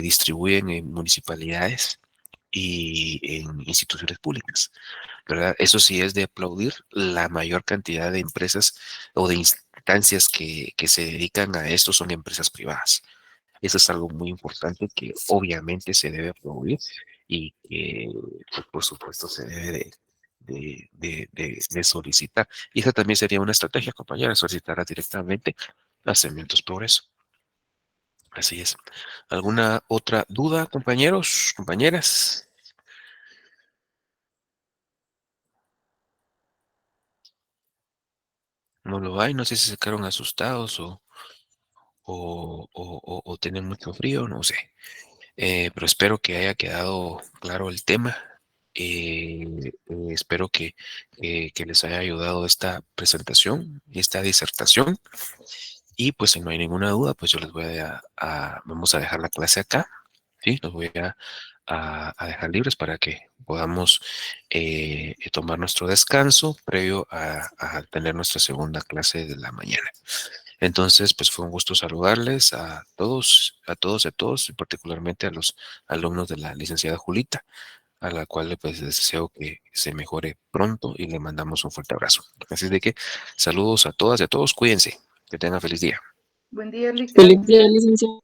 distribuyen en municipalidades y en instituciones públicas, ¿verdad? Eso sí es de aplaudir. La mayor cantidad de empresas o de instancias que se dedican a esto son empresas privadas. Eso es algo muy importante que obviamente se debe aplaudir y que, pues, por supuesto, se debe de solicitar. Y esa también sería una estrategia, compañera, solicitar directamente a Cementos Progreso. Así es. ¿Alguna otra duda, compañeros, compañeras? No lo hay, no sé si se quedaron asustados o tienen mucho frío, no sé. Pero espero que haya quedado claro el tema. Espero que les haya ayudado esta presentación y esta disertación. Y pues si no hay ninguna duda, pues yo les voy vamos a dejar la clase acá. Sí, los voy a dejar libres para que podamos tomar nuestro descanso previo a tener nuestra segunda clase de la mañana. Entonces, pues fue un gusto saludarles a todos, y particularmente a los alumnos de la licenciada Julita, a la cual pues les deseo que se mejore pronto y le mandamos un fuerte abrazo. Así de que saludos a todas y a todos, cuídense, que tengan feliz día. Buen día, Lick. Feliz día, licenciado.